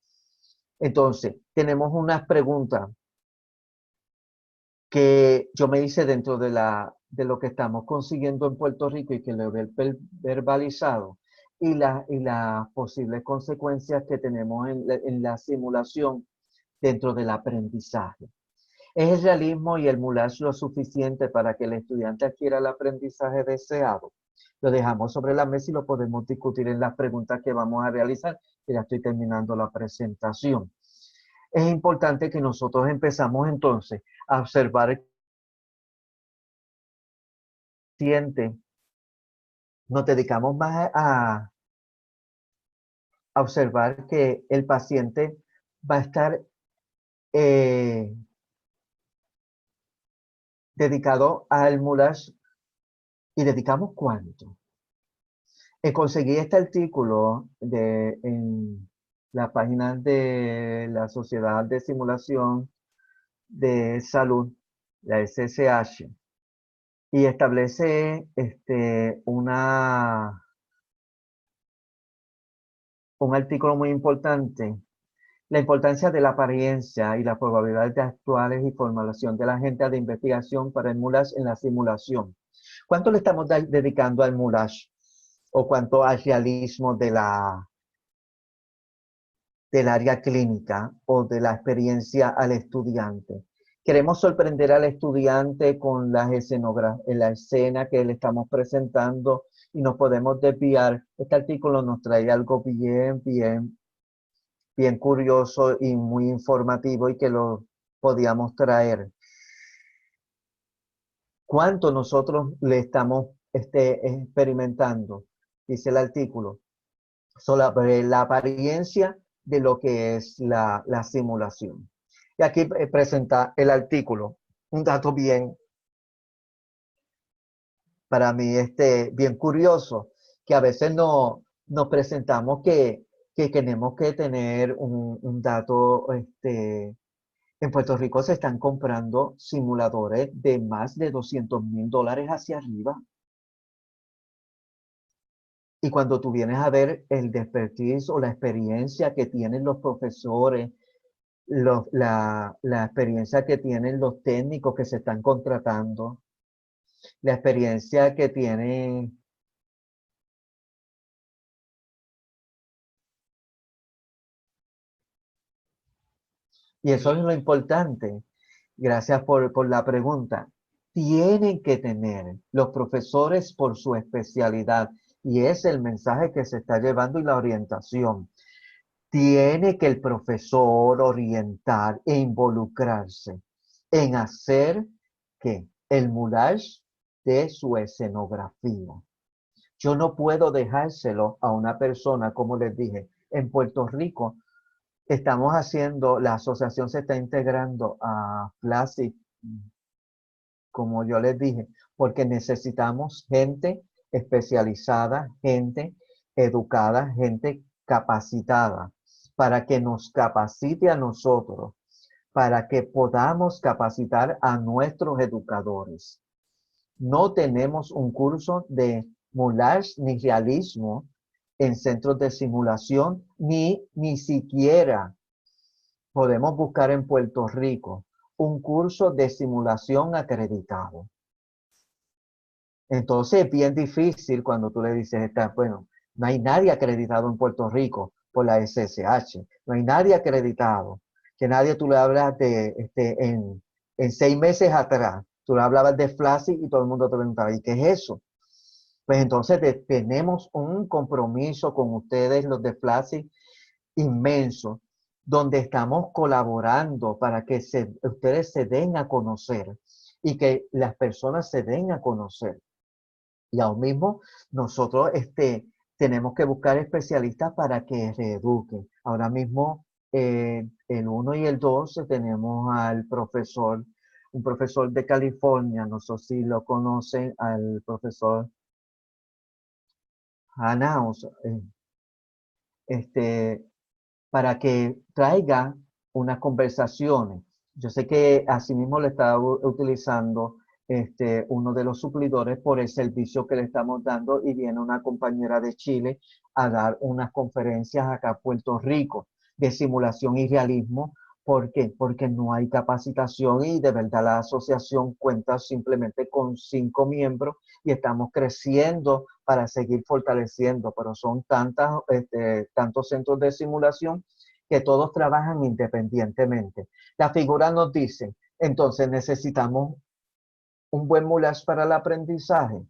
Entonces, tenemos unas preguntas que yo me hice dentro de lo que estamos consiguiendo en Puerto Rico y que lo he verbalizado y las posibles consecuencias que tenemos en la simulación dentro del aprendizaje. ¿Es el realismo y el moulage lo suficiente para que el estudiante adquiera el aprendizaje deseado? Lo dejamos sobre la mesa y lo podemos discutir en las preguntas que vamos a realizar, que ya estoy terminando la presentación. Es importante que nosotros empezamos entonces a observar el paciente. Nos dedicamos más a observar que el paciente va a estar dedicado al moulage y dedicamos cuánto. Conseguí este artículo en la página de la Sociedad de Simulación de Salud, la SSH, y establece un artículo muy importante, la importancia de la apariencia y las probabilidades actuales y formulación de la agenda de investigación para el MULAS en la simulación. ¿Cuánto le estamos dedicando al moulage o cuánto al realismo del área clínica o de la experiencia al estudiante? Queremos sorprender al estudiante con la escena que le estamos presentando y nos podemos desviar. Este artículo nos trae algo bien curioso y muy informativo y que lo podíamos traer. ¿Cuánto nosotros le estamos experimentando? Dice el artículo, sobre la apariencia de lo que es la simulación. Y aquí presenta el artículo un dato para mí, bien curioso, que a veces nos presentamos que tenemos que tener un dato, en Puerto Rico se están comprando simuladores de más de $200,000 hacia arriba. Y cuando tú vienes a ver el expertise o la experiencia que tienen los profesores, la experiencia que tienen los técnicos que se están contratando, la experiencia que tienen. Y eso es lo importante. Gracias por la pregunta. Tienen que tener los profesores por su especialidad, y es el mensaje que se está llevando y la orientación. Tiene que el profesor orientar e involucrarse en hacer que el moulage de su escenografía. Yo no puedo dejárselo a una persona, como les dije, en Puerto Rico estamos haciendo, la asociación se está integrando a FLASIC, como yo les dije, porque necesitamos gente especializada, gente educada, gente capacitada, para que nos capacite a nosotros, para que podamos capacitar a nuestros educadores. No tenemos un curso de moulage ni realismo en centros de simulación, ni siquiera podemos buscar en Puerto Rico un curso de simulación acreditado. Entonces es bien difícil cuando tú le dices, bueno, no hay nadie acreditado en Puerto Rico por la SSH, no hay nadie acreditado, que nadie tú le hablas de, en 6 meses atrás, tú le hablabas de FLASI y todo el mundo te preguntaba, ¿y qué es eso? Pues entonces tenemos un compromiso con ustedes, los de FLASI, inmenso, donde estamos colaborando para que ustedes se den a conocer y que las personas se den a conocer. Y aún mismo nosotros tenemos que buscar especialistas para que reeduquen. Ahora mismo el 1 y el 2 tenemos al profesor, un profesor de California, no sé si lo conocen, al profesor Hanaus, para que traiga unas conversaciones. Yo sé que asimismo le está utilizando uno de los suplidores por el servicio que le estamos dando y viene una compañera de Chile a dar unas conferencias acá a Puerto Rico de simulación y realismo. ¿Por qué? Porque no hay capacitación y de verdad la asociación cuenta simplemente con 5 miembros y estamos creciendo para seguir fortaleciendo, pero son tantos centros de simulación que todos trabajan independientemente. La figura nos dice, entonces necesitamos un buen moulage para el aprendizaje.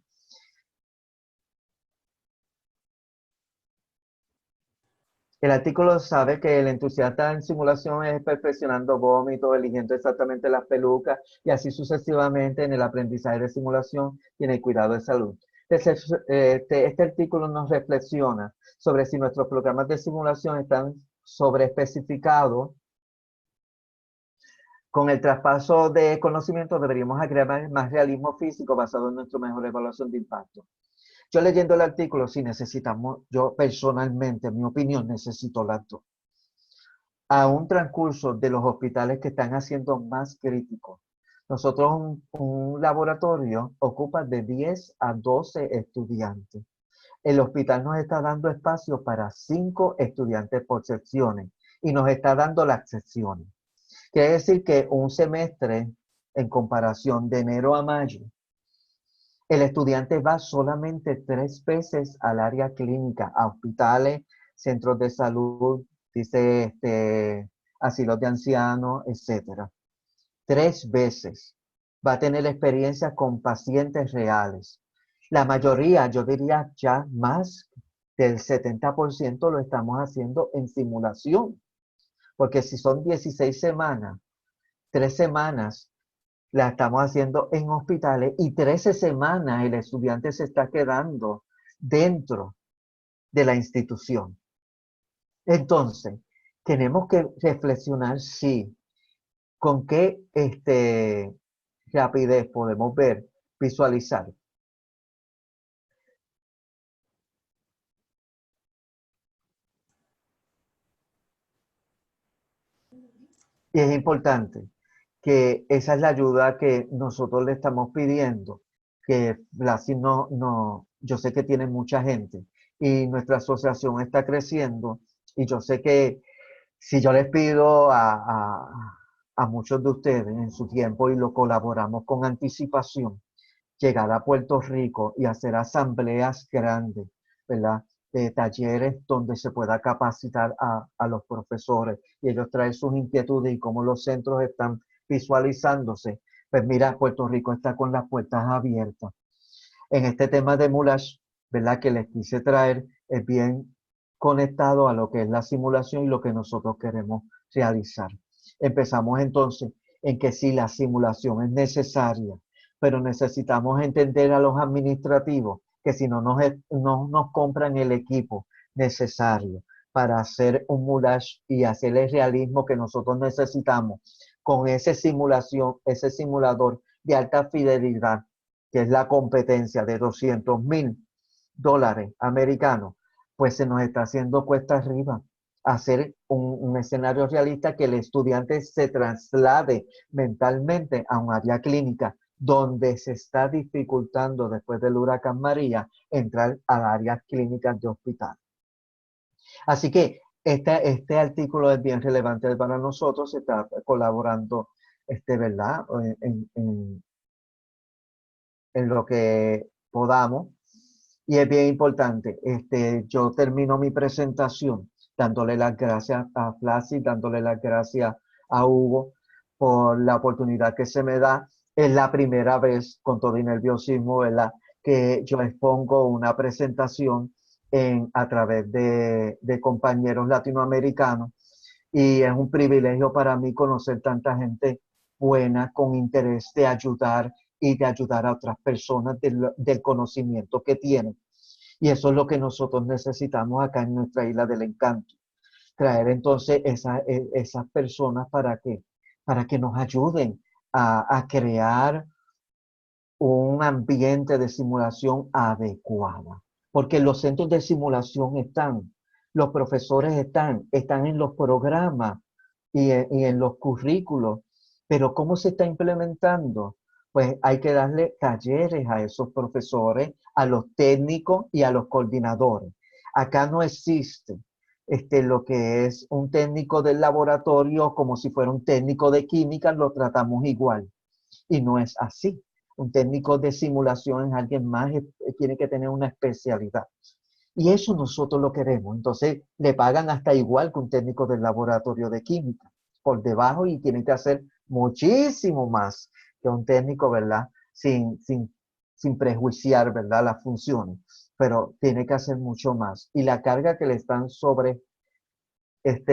El artículo sabe que el entusiasta en simulación es perfeccionando vómitos, eligiendo exactamente las pelucas y así sucesivamente en el aprendizaje de simulación y en el cuidado de salud. Este artículo nos reflexiona sobre si nuestros programas de simulación están sobreespecificados. Con el traspaso de conocimiento deberíamos agregar más realismo físico basado en nuestra mejor evaluación de impacto. Yo leyendo el artículo, sí necesitamos, yo personalmente, en mi opinión, necesito las dos. A un transcurso de los hospitales que están haciendo más críticos. Nosotros un laboratorio ocupa de 10 a 12 estudiantes. El hospital nos está dando espacio para 5 estudiantes por secciones y nos está dando las secciones. Quiere decir que un semestre, en comparación de enero a mayo, El estudiante va solamente 3 veces al área clínica, a hospitales, centros de salud, dice asilos de ancianos, etcétera. 3 veces va a tener experiencia con pacientes reales. La mayoría, yo diría ya más del 70% lo estamos haciendo en simulación, porque si son 16 semanas, 3 semanas la estamos haciendo en hospitales y 13 semanas el estudiante se está quedando dentro de la institución. Entonces, tenemos que reflexionar, sí, con qué rapidez podemos ver, visualizar. Y es importante que esa es la ayuda que nosotros le estamos pidiendo, que Blasi yo sé que tiene mucha gente y nuestra asociación está creciendo y yo sé que si yo les pido a muchos de ustedes en su tiempo y lo colaboramos con anticipación, llegar a Puerto Rico y hacer asambleas grandes, ¿verdad? De talleres donde se pueda capacitar a los profesores y ellos traen sus inquietudes y cómo los centros están visualizándose. Pues mira, Puerto Rico está con las puertas abiertas. En este tema de Moulage, ¿verdad? Que les quise traer, es bien conectado a lo que es la simulación y lo que nosotros queremos realizar. Empezamos entonces en que sí, la simulación es necesaria, pero necesitamos entender a los administrativos que si no nos compran el equipo necesario para hacer un Moulage y hacer el realismo que nosotros necesitamos con esa simulación, ese simulador de alta fidelidad, que es la competencia de $200,000 americanos, pues se nos está haciendo cuesta arriba hacer un escenario realista que el estudiante se traslade mentalmente a un área clínica donde se está dificultando después del huracán María entrar a áreas clínicas de hospital. Así que este artículo es bien relevante para nosotros, se está colaborando, ¿verdad? En lo que podamos. Y es bien importante. Yo termino mi presentación dándole las gracias a Flasi, dándole las gracias a Hugo por la oportunidad que se me da. Es la primera vez, con todo el nerviosismo, ¿verdad?, que yo expongo una presentación a través de compañeros latinoamericanos. Y es un privilegio para mí conocer tanta gente buena, con interés de ayudar y de ayudar a otras personas del conocimiento que tienen. Y eso es lo que nosotros necesitamos acá en nuestra isla del encanto. Traer entonces esas personas para que nos ayuden a crear un ambiente de simulación adecuada. Porque los centros de simulación están, los profesores están en los programas y en los currículos, pero ¿cómo se está implementando? Pues hay que darle talleres a esos profesores, a los técnicos y a los coordinadores. Acá no existe lo que es un técnico del laboratorio como si fuera un técnico de química, lo tratamos igual. Y no es así. Un técnico de simulación es alguien más, tiene que tener una especialidad. Y eso nosotros lo queremos. Entonces, le pagan hasta igual que un técnico del laboratorio de química, por debajo, y tienen que hacer muchísimo más que un técnico, ¿verdad? Sin prejuiciar, ¿verdad?, las funciones, pero tiene que hacer mucho más. Y la carga que le están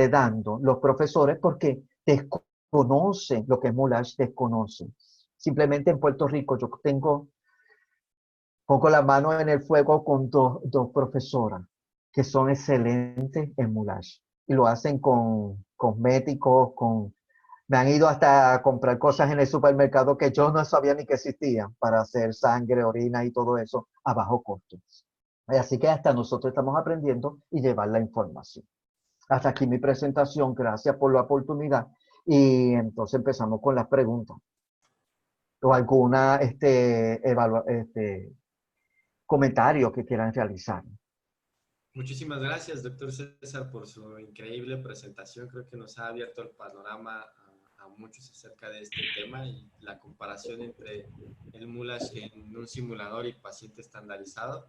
dando los profesores, porque desconocen lo que es Moulage, desconocen. Simplemente en Puerto Rico yo pongo la mano en el fuego con dos profesoras que son excelentes en Moulage y lo hacen con cosméticos, me han ido hasta a comprar cosas en el supermercado que yo no sabía ni que existían para hacer sangre, orina y todo eso a bajo costo. Así que hasta nosotros estamos aprendiendo y llevar la información. Hasta aquí mi presentación, gracias por la oportunidad y entonces empezamos con las preguntas o alguna comentario que quieran realizar. Muchísimas gracias, doctor César, por su increíble presentación. Creo que nos ha abierto el panorama a a muchos acerca de este tema y la comparación entre el MULASH en un simulador y paciente estandarizado.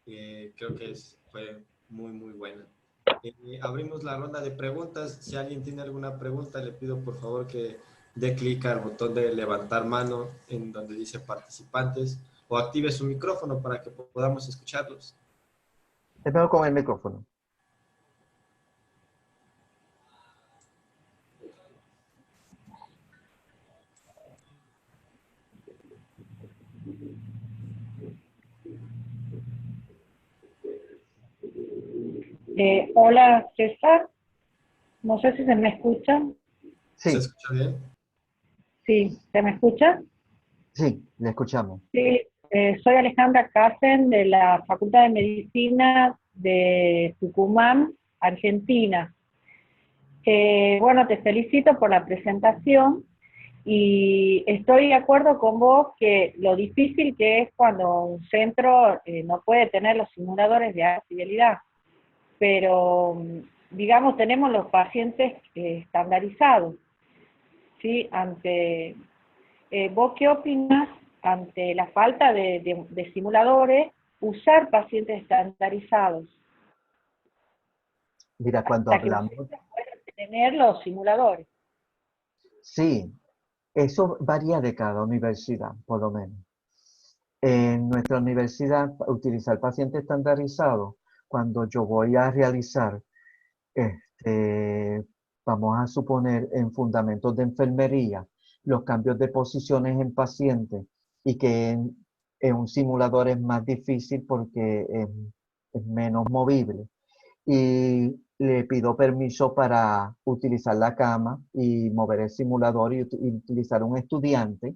Creo que fue muy, muy buena. Abrimos la ronda de preguntas. Si alguien tiene alguna pregunta, le pido por favor que dé clic al botón de levantar mano en donde dice participantes o active su micrófono para que podamos escucharlos. Te veo con el micrófono. Hola, César. No sé si se me escucha. ¿Se Sí, escucha bien? Sí, ¿se me escucha? sí, le escuchamos. Sí, soy Alejandra Casen de la Facultad de Medicina de Tucumán, Argentina. Bueno, te felicito por la presentación y estoy de acuerdo con vos que lo difícil que es cuando un centro no puede tener los simuladores de alta fidelidad, pero digamos tenemos los pacientes estandarizados, ¿sí? ¿Vos qué opinas ante la falta de simuladores, usar pacientes estandarizados Mira, cuando hasta que los hablamos, centros puedan tener los simuladores? sí, eso varía de cada universidad, por lo menos. En nuestra universidad, utilizar paciente estandarizado, cuando yo voy a realizar, este, vamos a suponer en fundamentos de enfermería, los cambios de posiciones en pacientes y que en un simulador es más difícil porque es menos movible. Y le pido permiso para utilizar la cama y mover el simulador y utilizar un estudiante,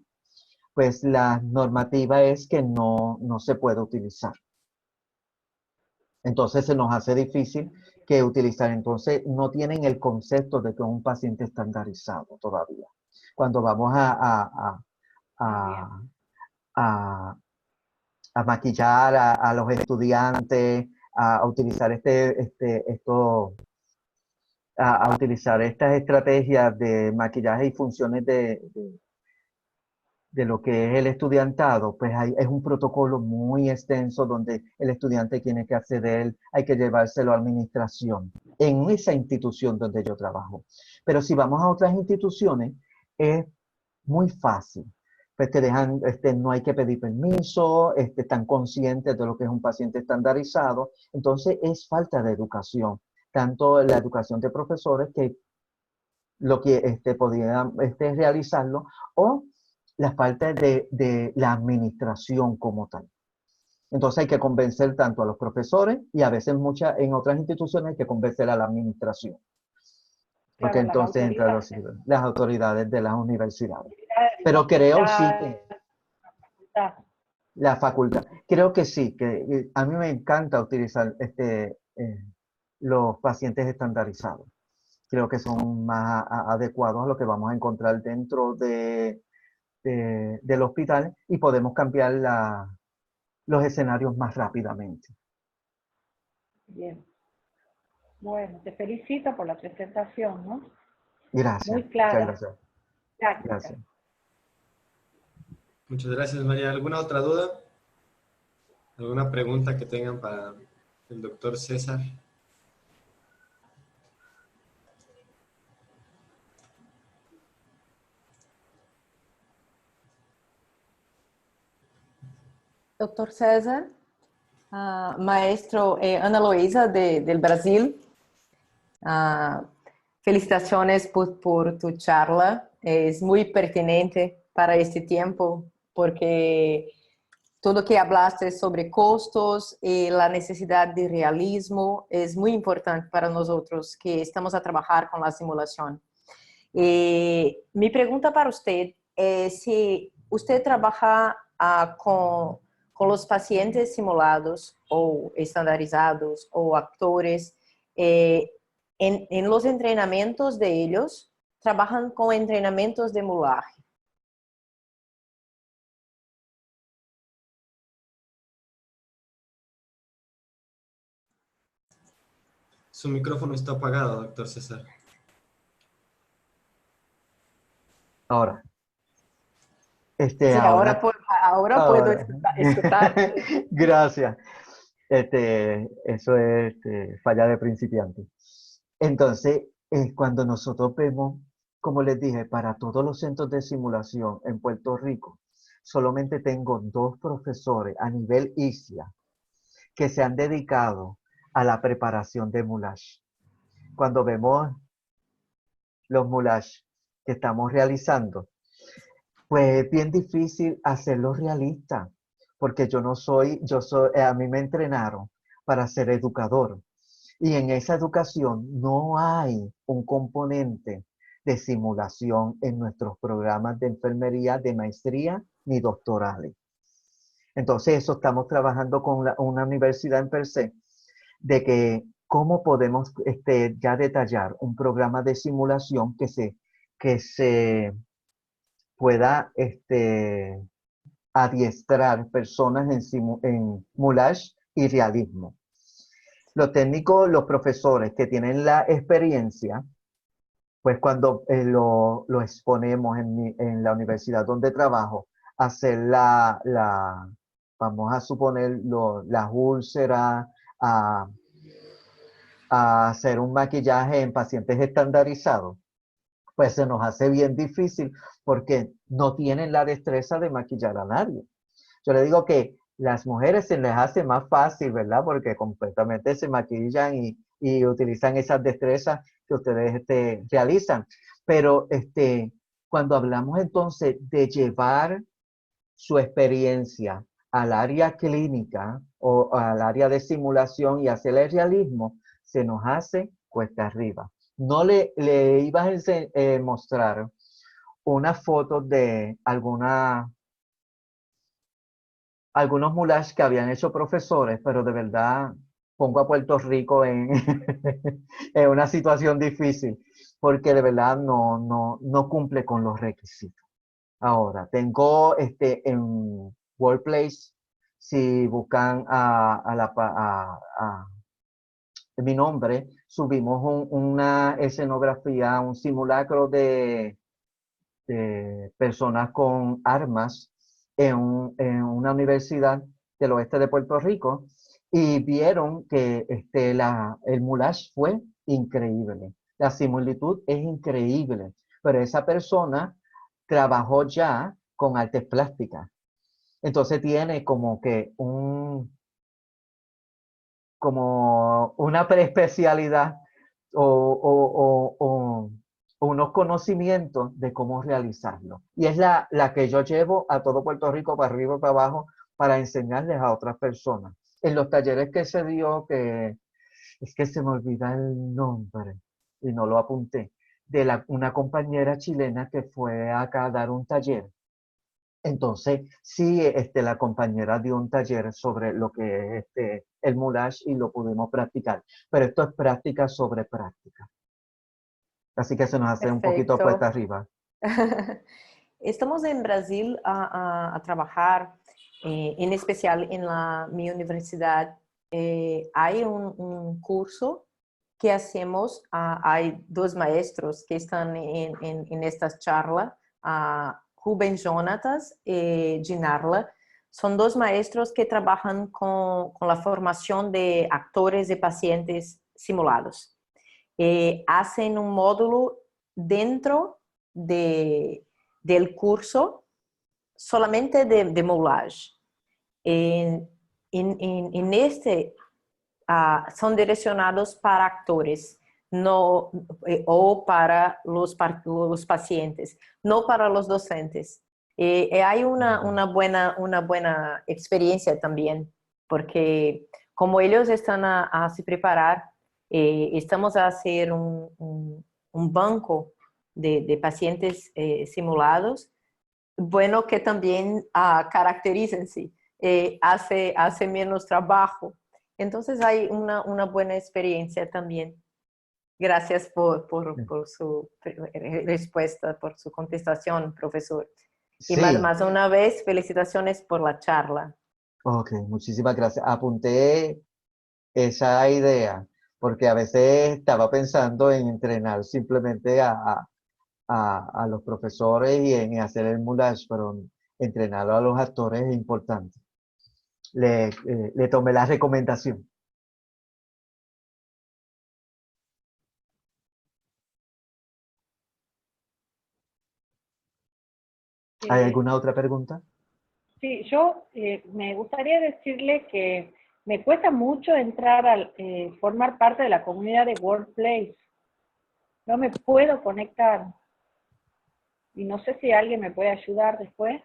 pues la normativa es que no se puede utilizar. Entonces se nos hace difícil que utilizar. Entonces no tienen el concepto de que es un paciente estandarizado todavía. Cuando vamos a, a, a maquillar a los estudiantes, a utilizar a utilizar estas estrategias de maquillaje y funciones de lo que es el estudiantado, pues es un protocolo muy extenso donde el estudiante tiene que acceder, hay que llevárselo a administración en esa institución donde yo trabajo. Pero si vamos a otras instituciones, es muy fácil. Pues te dejan, no hay que pedir permiso, están conscientes de lo que es un paciente estandarizado. Entonces es falta de educación, tanto la educación de profesores que lo que podían realizarlo, o la falta de la administración como tal. Entonces hay que convencer tanto a los profesores y a veces en otras instituciones hay que convencer a la administración. Porque Claro, las entonces entran autoridades. las autoridades de las universidades. Pero creo sí que la facultad, creo que sí, que a mí me encanta utilizar los pacientes estandarizados. Creo que son más adecuados a lo que vamos a encontrar dentro del hospital y podemos cambiar los escenarios más rápidamente. Bien. Bueno, te felicito por la presentación, ¿no? Gracias, Muy muchas clara, gracias. práctica. Gracias. Muchas gracias, María. ¿Alguna otra duda? ¿Alguna pregunta que tengan para el doctor César? Dr. César, maestro Ana Luisa del Brasil, felicitaciones por tu charla, es muy pertinente para este tiempo porque todo que hablaste sobre costos y la necesidad de realismo es muy importante para nosotros que estamos a trabajar con la simulación. Mi pregunta para usted es si usted trabaja con los pacientes simulados o estandarizados o actores, en los entrenamientos de ellos, trabajan con entrenamientos de mulaje. Su micrófono está apagado, doctor César. Ahora, Sí, ahora, ahora puedo ahora. escucharte. Gracias. Eso es falla de principiante. Entonces, cuando nosotros vemos, como les dije, para todos los centros de simulación en Puerto Rico, solamente tengo 2 profesores a nivel ICIA que se han dedicado a la preparación de moulage. Cuando vemos los moulage que estamos realizando, pues es bien difícil hacerlo realista, porque a mí me entrenaron para ser educador. Y en esa educación no hay un componente de simulación en nuestros programas de enfermería, de maestría ni doctorales. Entonces, eso estamos trabajando con una universidad en per se, de que cómo podemos ya detallar un programa de simulación que se pueda adiestrar personas en moulage y realismo. Los técnicos, los profesores que tienen la experiencia, pues cuando lo exponemos en la universidad donde trabajo, hacer vamos a suponer, las úlceras, a, a hacer un maquillaje en pacientes estandarizados, pues se nos hace bien difícil porque no tienen la destreza de maquillar a nadie. Yo le digo que las mujeres se les hace más fácil, ¿verdad? Porque completamente se maquillan y utilizan esas destrezas que ustedes realizan. Pero cuando hablamos entonces de llevar su experiencia al área clínica o al área de simulación y hacer el realismo, se nos hace cuesta arriba. No le iba a mostrar una foto de algunos moulages que habían hecho profesores, pero de verdad pongo a Puerto Rico en una situación difícil, porque de verdad no cumple con los requisitos. Ahora, tengo en Workplace, si buscan mi nombre, subimos una escenografía, un simulacro de personas con armas en una universidad del oeste de Puerto Rico y vieron que el moulage fue increíble. La similitud es increíble, pero esa persona trabajó ya con artes plásticas. Entonces tiene como una preespecialidad o unos conocimientos de cómo realizarlo. Y es la que yo llevo a todo Puerto Rico para arriba y para abajo para enseñarles a otras personas. En los talleres que se dio, que es que se me olvida el nombre y no lo apunté, de una compañera chilena que fue acá a dar un taller. Entonces, sí, la compañera dio un taller sobre lo que es el moulage y lo pudimos practicar. Pero esto es práctica sobre práctica. Así que se nos hace un poquito cuesta Perfecto. arriba. Estamos en Brasil a trabajar, en especial en mi universidad. Hay un curso que hacemos, hay 2 maestros que están en esta charla, Rubén Jonatas y Ginarla. Son 2 maestros que trabajan con la formación de actores y pacientes simulados. Hacen un módulo dentro del curso solamente de moulage. En este son direccionados para actores no, o para los pacientes, no para los docentes. Hay una buena experiencia también, porque como ellos están a se preparar, estamos a hacer un banco de pacientes simulados, bueno, que también caracterícense, hace menos trabajo. Entonces hay una buena experiencia también. Gracias por su respuesta, por su contestación, profesor. Y Sí, más una vez, felicitaciones por la charla. ok, muchísimas gracias. Apunté esa idea porque a veces estaba pensando en entrenar simplemente a los profesores y en hacer el moulage, pero entrenarlo a los actores es importante. Le tomé la recomendación. ¿Hay alguna otra pregunta? Sí, yo me gustaría decirle que me cuesta mucho entrar a formar parte de la comunidad de Workplace. No me puedo conectar. Y no sé si alguien me puede ayudar después.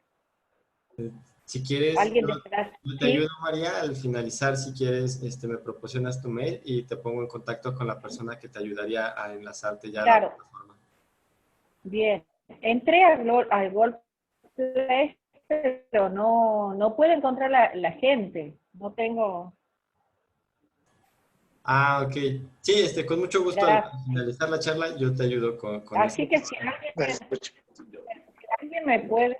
Si quieres, Alguien yo, de atrás. yo te ayudo, María. Al finalizar, si quieres, me proporcionas tu mail y te pongo en contacto con la persona que te ayudaría a enlazarte ya a la Claro, plataforma. bien. Entré al Workplace, pero no puedo encontrar la gente. No tengo... Ah, ok. Sí, con mucho gusto al Gracias. finalizar la charla yo te ayudo con eso. Así que si alguien me puede...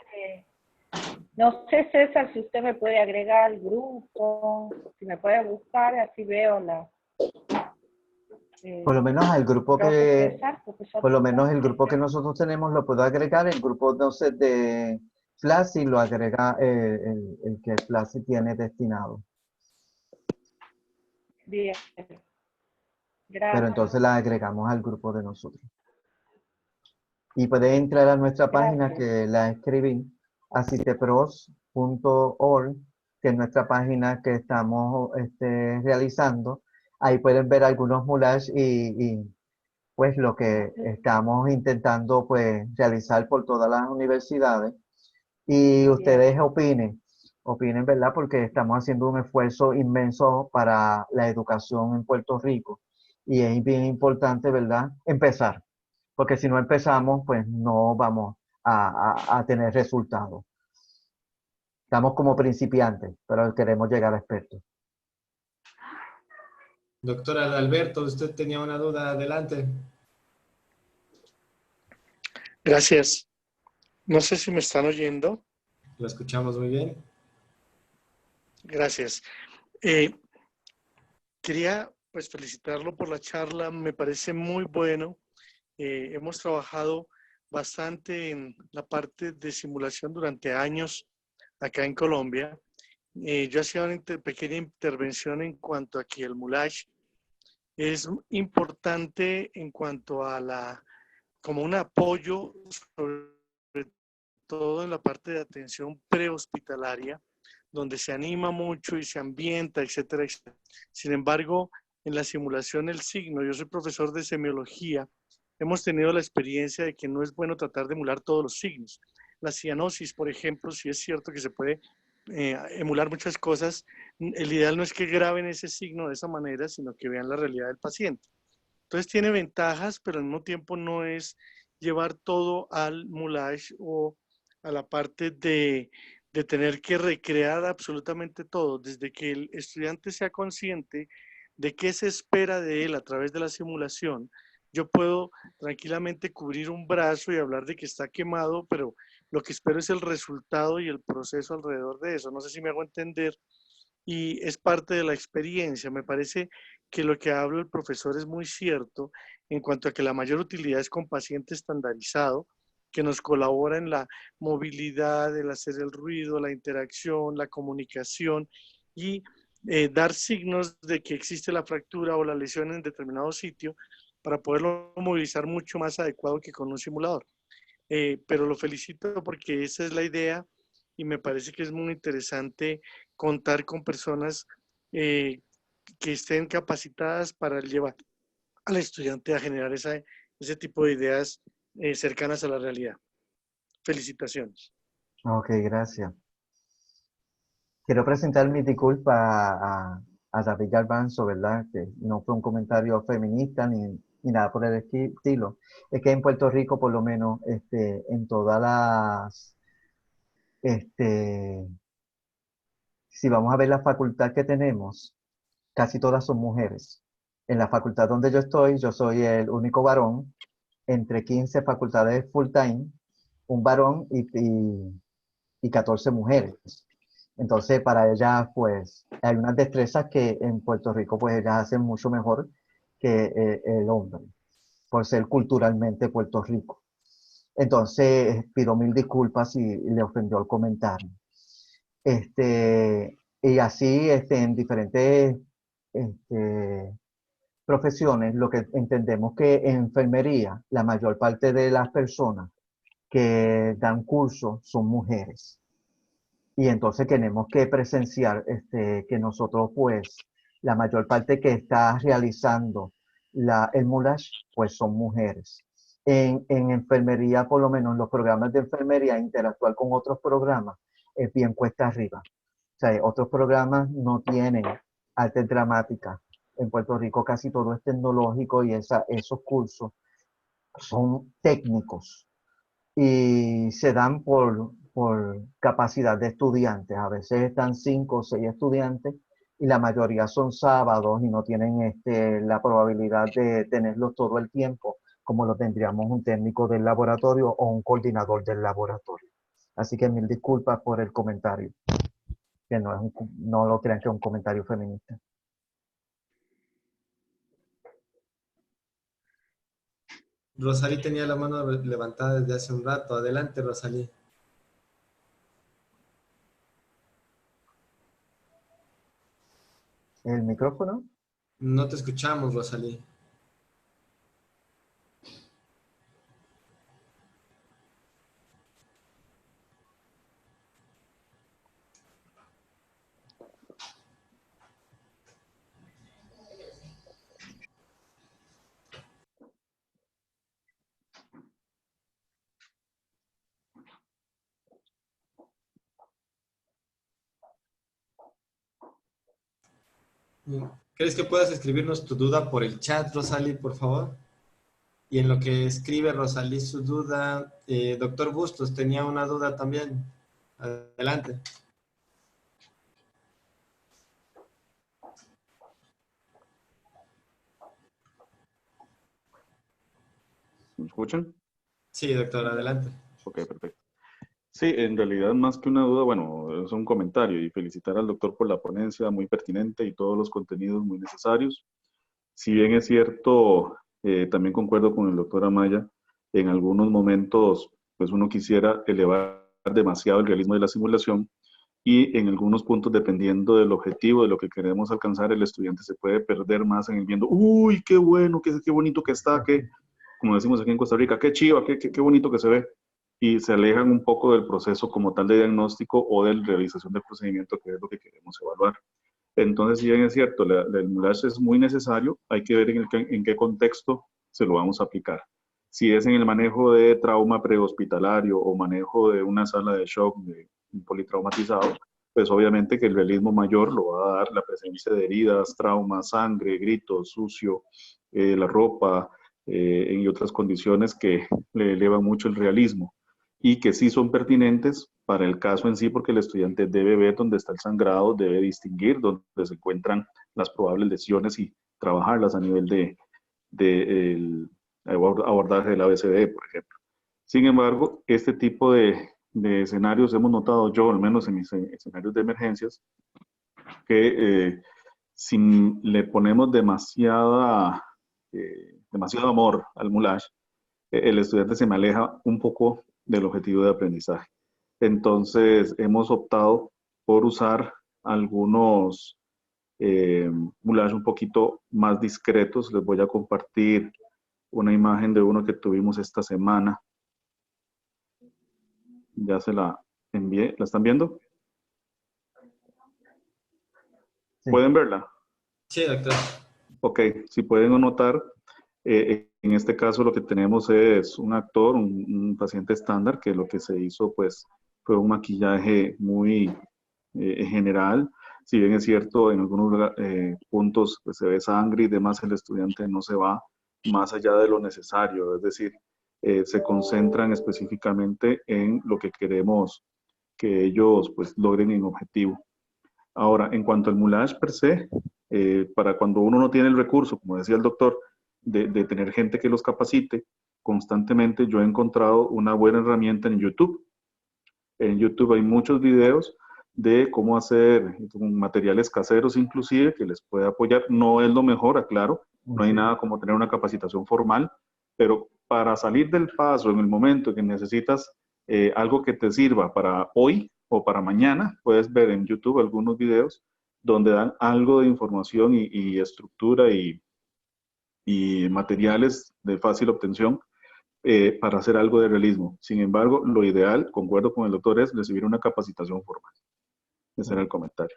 No sé, César, si usted me puede agregar al grupo, si me puede buscar, así veo la... Por lo menos al grupo profe que, César, profesor por lo menos César. el grupo que nosotros tenemos lo puedo agregar. El grupo, no sé, de Flashy lo agrega el que Flashy tiene destinado. Bien, Pero gracias. entonces la agregamos al grupo de nosotros. Y puede entrar a nuestra página Gracias. que la escribí, asistepros.org, que es nuestra página que estamos realizando. Ahí pueden ver algunos moulages y pues lo que estamos intentando pues realizar por todas las universidades. Y Bien, ustedes opinen, ¿verdad? Porque estamos haciendo un esfuerzo inmenso para la educación en Puerto Rico. Y es bien importante, ¿verdad? Empezar, porque si no empezamos, pues no vamos a tener resultados. Estamos como principiantes, pero queremos llegar a expertos. Doctora Alberto, usted tenía una duda, adelante. Gracias. No sé si me están oyendo. Lo escuchamos muy bien. Gracias. Quería pues felicitarlo por la charla, me parece muy bueno. Hemos trabajado bastante en la parte de simulación durante años acá en Colombia. Yo hacía una pequeña intervención en cuanto a que el moulage es importante en cuanto a como un apoyo, sobre todo en la parte de atención prehospitalaria, donde se anima mucho y se ambienta, etcétera, etcétera. Sin embargo, en la simulación el signo, yo soy profesor de semiología, hemos tenido la experiencia de que no es bueno tratar de emular todos los signos. La cianosis, por ejemplo, sí es cierto que se puede emular muchas cosas. El ideal no es que graben ese signo de esa manera, sino que vean la realidad del paciente. Entonces tiene ventajas, pero al mismo tiempo no es llevar todo al moulage o a la parte de tener que recrear absolutamente todo, desde que el estudiante sea consciente de qué se espera de él a través de la simulación. Yo puedo tranquilamente cubrir un brazo y hablar de que está quemado, pero lo que espero es el resultado y el proceso alrededor de eso. No sé si me hago entender, y es parte de la experiencia. Me parece que lo que habla el profesor es muy cierto en cuanto a que la mayor utilidad es con paciente estandarizado, que nos colabora en la movilidad, el hacer el ruido, la interacción, la comunicación y dar signos de que existe la fractura o la lesión en determinado sitio para poderlo movilizar mucho más adecuado que con un simulador. Pero lo felicito porque esa es la idea y me parece que es muy interesante contar con personas eh, que estén capacitadas para llevar al estudiante a generar ese tipo de ideas cercanas a la realidad. Felicitaciones. Ok, gracias. Quiero presentar mi disculpa a David Garbanzo, ¿verdad? Que no fue un comentario feminista ni nada por el estilo. Es que en Puerto Rico, por lo menos, en todas las, este, si vamos a ver la facultad que tenemos, casi todas son mujeres. En la facultad donde yo soy el único varón entre 15 facultades full time, un varón y 14 mujeres. Entonces, para ellas, pues, hay unas destrezas que en Puerto Rico, pues, ellas hacen mucho mejor que el hombre, por ser culturalmente Puerto Rico. Entonces, pido mil disculpas si le ofendió el comentario. Y así, en diferentes profesiones, lo que entendemos que en enfermería, la mayor parte de las personas que dan cursos son mujeres. Y entonces tenemos que presenciar que nosotros, pues, la mayor parte que está realizando el MULASH, pues son mujeres. En enfermería, por lo menos en los programas de enfermería, interactuar con otros programas es bien cuesta arriba. O sea, otros programas no tienen artes dramáticas. En Puerto Rico casi todo es tecnológico y esos cursos son técnicos y se dan por capacidad de estudiantes. A veces están 5 o 6 estudiantes y la mayoría son sábados y no tienen la probabilidad de tenerlos todo el tiempo, como lo tendríamos un técnico del laboratorio o un coordinador del laboratorio. Así que mil disculpas por el comentario, que no lo crean que es un comentario feminista. Rosalí tenía la mano levantada desde hace un rato. Adelante, Rosalí. ¿El micrófono? No te escuchamos, Rosalí. ¿Crees que puedas escribirnos tu duda por el chat, Rosalí, por favor? Y en lo que escribe Rosalí su duda, doctor Bustos tenía una duda también. Adelante. ¿Me escuchan? Sí, doctor, adelante. Ok, perfecto. Sí, en realidad más que una duda, bueno, es un comentario y felicitar al doctor por la ponencia muy pertinente y todos los contenidos muy necesarios. Si bien es cierto, también concuerdo con el doctor Amaya, en algunos momentos pues uno quisiera elevar demasiado el realismo de la simulación y en algunos puntos, dependiendo del objetivo, de lo que queremos alcanzar, el estudiante se puede perder más en el viendo, uy, qué bueno, qué bonito que está, qué, como decimos aquí en Costa Rica, qué chiva, qué bonito que se ve, y se alejan un poco del proceso como tal de diagnóstico o de realización del procedimiento, que es lo que queremos evaluar. Entonces, si bien es cierto, el MULASH es muy necesario, hay que ver en qué contexto se lo vamos a aplicar. Si es en el manejo de trauma prehospitalario o manejo de una sala de shock de un politraumatizado, pues obviamente que el realismo mayor lo va a dar la presencia de heridas, traumas, sangre, gritos, sucio, la ropa y otras condiciones que le elevan mucho el realismo y que sí son pertinentes para el caso en sí, porque el estudiante debe ver dónde está el sangrado, debe distinguir dónde se encuentran las probables lesiones y trabajarlas a nivel de el abordaje del ABCD, por ejemplo. Sin embargo, este tipo de escenarios hemos notado yo, al menos en mis escenarios de emergencias, que si le ponemos demasiado amor al MULASH, el estudiante se me aleja un poco del objetivo de aprendizaje. Entonces, hemos optado por usar algunos MULASH un poquito más discretos. Les voy a compartir una imagen de uno que tuvimos esta semana. Ya se la envié. ¿La están viendo? Sí. ¿Pueden verla? Sí, doctor. Ok, si pueden notar, en este caso lo que tenemos es un actor, un paciente estándar, que lo que se hizo pues fue un maquillaje muy general. Si bien es cierto, en algunos puntos pues, se ve sangre y demás, el estudiante no se va más allá de lo necesario, es decir, se concentran específicamente en lo que queremos que ellos pues logren en objetivo. Ahora, en cuanto al MULASH per se, para cuando uno no tiene el recurso, como decía el doctor, de tener gente que los capacite, constantemente yo he encontrado una buena herramienta en YouTube. En YouTube hay muchos videos de cómo hacer materiales caseros inclusive, que les puede apoyar. No es lo mejor, aclaro, no hay nada como tener una capacitación formal, pero para salir del paso en el momento que necesitas algo que te sirva para hoy o para mañana, puedes ver en YouTube algunos videos donde dan algo de información y estructura y materiales de fácil obtención para hacer algo de realismo. Sin embargo, lo ideal, concuerdo con el doctor, es recibir una capacitación formal. Ese era el comentario.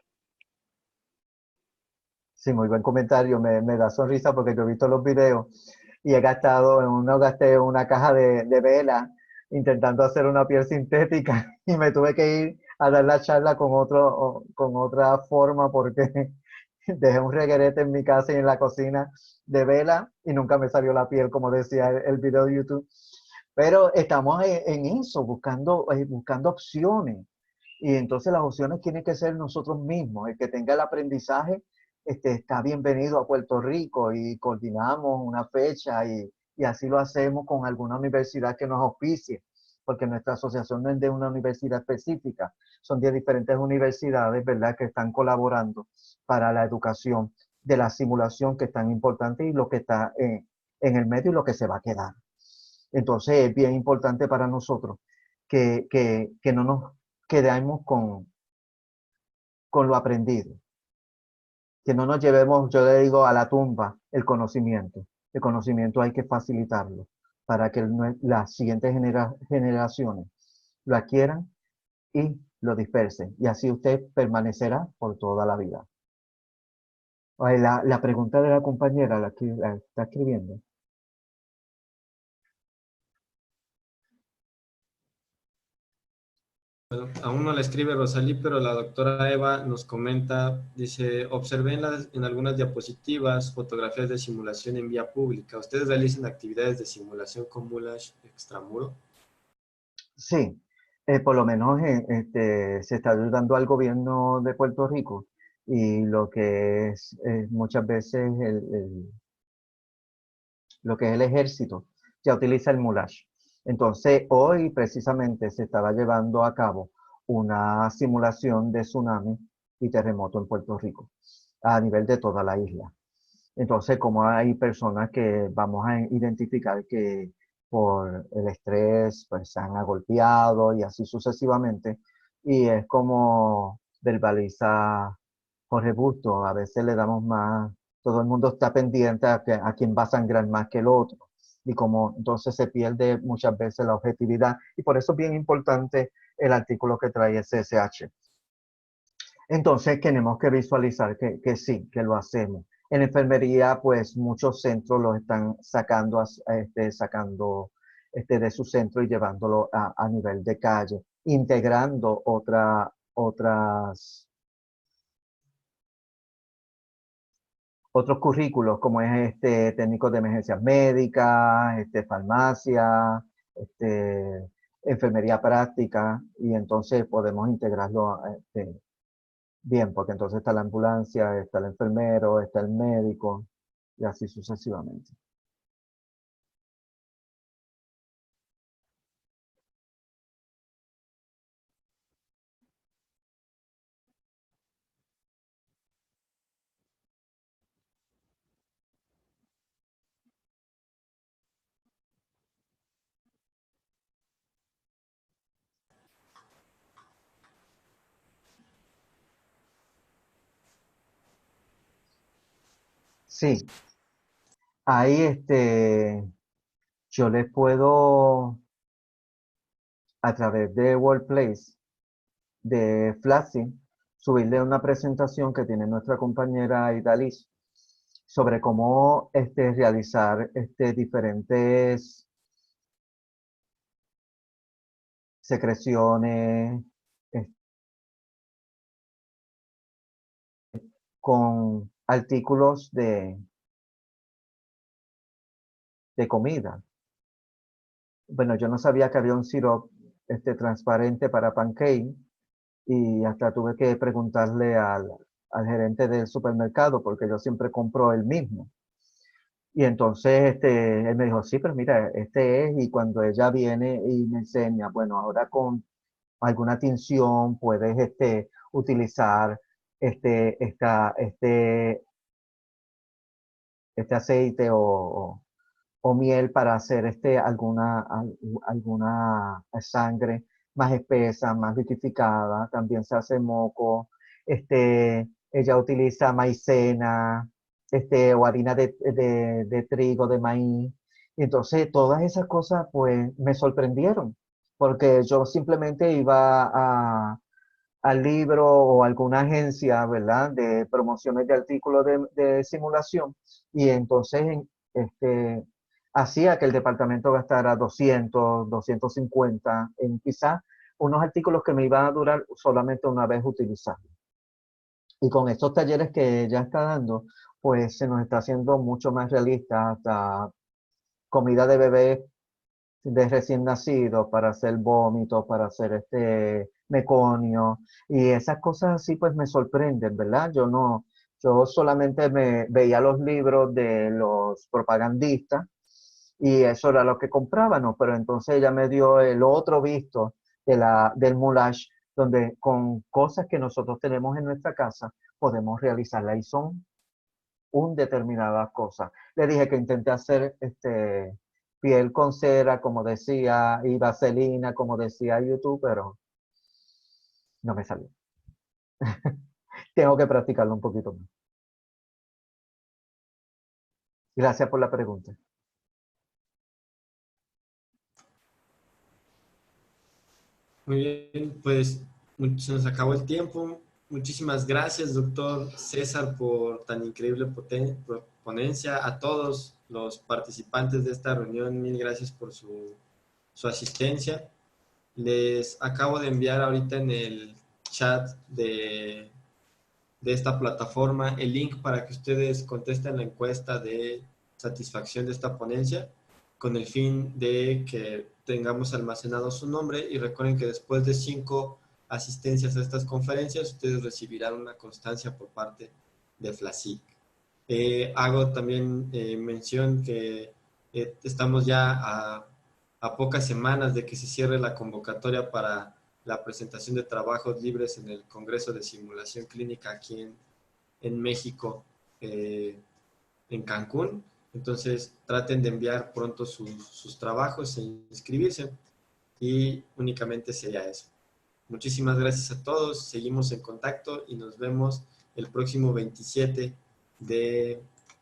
Sí, muy buen comentario. Me da sonrisa porque yo he visto los videos y gasté una caja de vela intentando hacer una piel sintética y me tuve que ir a dar la charla con otra forma porque dejé un reguerete en mi casa y en la cocina de vela y nunca me salió la piel, como decía el video de YouTube. Pero estamos en eso, buscando opciones. Y entonces las opciones tienen que ser nosotros mismos. El que tenga el aprendizaje está bienvenido a Puerto Rico y coordinamos una fecha y así lo hacemos con alguna universidad que nos auspicie, porque nuestra asociación no es de una universidad específica, son de diferentes universidades, ¿verdad?, que están colaborando para la educación de la simulación, que es tan importante, y lo que está en el medio y lo que se va a quedar. Entonces es bien importante para nosotros que no nos quedemos con lo aprendido, que no nos llevemos, yo le digo, a la tumba el conocimiento. El conocimiento hay que facilitarlo para que las siguientes generaciones lo adquieran y lo dispersen. Y así usted permanecerá por toda la vida. La pregunta de la compañera, la que la está escribiendo. Bueno, aún no la escribe Rosalí, pero la doctora Eva nos comenta, dice, observé en algunas diapositivas fotografías de simulación en vía pública. ¿Ustedes realizan actividades de simulación con Moulage extramuro? Sí, por lo menos se está ayudando al gobierno de Puerto Rico y lo que es muchas veces lo que es el ejército ya utiliza el Moulage. Entonces, hoy precisamente se estaba llevando a cabo una simulación de tsunami y terremoto en Puerto Rico a nivel de toda la isla. Entonces, como hay personas que vamos a identificar que por el estrés pues se han agolpeado y así sucesivamente, y es como verbaliza Jorge Busto, a veces le damos más, todo el mundo está pendiente a quién va a sangrar más que el otro, y como entonces se pierde muchas veces la objetividad, y por eso es bien importante el artículo que trae el CSH. Entonces tenemos que visualizar que sí, que lo hacemos. En enfermería, pues muchos centros los están sacando, de su centro y llevándolo a nivel de calle, integrando otros currículos, como es técnico de emergencias médicas, farmacia, enfermería práctica, y entonces podemos integrarlo bien, porque entonces está la ambulancia, está el enfermero, está el médico, y así sucesivamente. Sí, ahí yo les puedo, a través de Workplace, de Flatzy, subirle una presentación que tiene nuestra compañera Idalis sobre cómo realizar diferentes secreciones con artículos de comida. Bueno, yo no sabía que había un sirope transparente para pancake y hasta tuve que preguntarle al gerente del supermercado porque yo siempre compro el mismo. Y entonces él me dijo, sí, pero mira, este es, y cuando ella viene y me enseña, bueno, ahora con alguna tinción puedes utilizar este, esta, este, este aceite o o miel para hacer alguna sangre más espesa, más vitrificada. También se hace moco. Ella utiliza maicena, o harina de trigo, de maíz. Y entonces todas esas cosas pues me sorprendieron, porque yo simplemente iba al libro o alguna agencia, ¿verdad?, de promociones de artículos de simulación, y entonces hacía que el departamento gastara 250 en quizás unos artículos que me iban a durar solamente una vez utilizarlos. Y con estos talleres que ella está dando, pues se nos está haciendo mucho más realista, hasta comida de bebé de recién nacido para hacer vómitos, para hacer meconio, y esas cosas así pues me sorprenden, ¿verdad? Yo solamente me veía los libros de los propagandistas y eso era lo que compraba, ¿no? Pero entonces ella me dio el otro visto del moulage, donde con cosas que nosotros tenemos en nuestra casa podemos realizarla, y son determinadas cosas. Le dije que intenté hacer piel con cera, como decía, y vaselina, como decía YouTube, pero no me salió. Tengo que practicarlo un poquito más. Gracias por la pregunta. Muy bien, pues se nos acabó el tiempo. Muchísimas gracias, doctor César, por tan increíble ponencia. A todos los participantes de esta reunión, mil gracias por su asistencia. Les acabo de enviar ahorita en el chat de esta plataforma el link para que ustedes contesten la encuesta de satisfacción de esta ponencia, con el fin de que tengamos almacenado su nombre, y recuerden que después de 5 asistencias a estas conferencias, ustedes recibirán una constancia por parte de FLASIC. Hago también mención que estamos ya a pocas semanas de que se cierre la convocatoria para la presentación de trabajos libres en el Congreso de Simulación Clínica aquí en México, en Cancún. Entonces traten de enviar pronto sus trabajos e inscribirse, y únicamente sería eso. Muchísimas gracias a todos, seguimos en contacto y nos vemos el próximo 27 de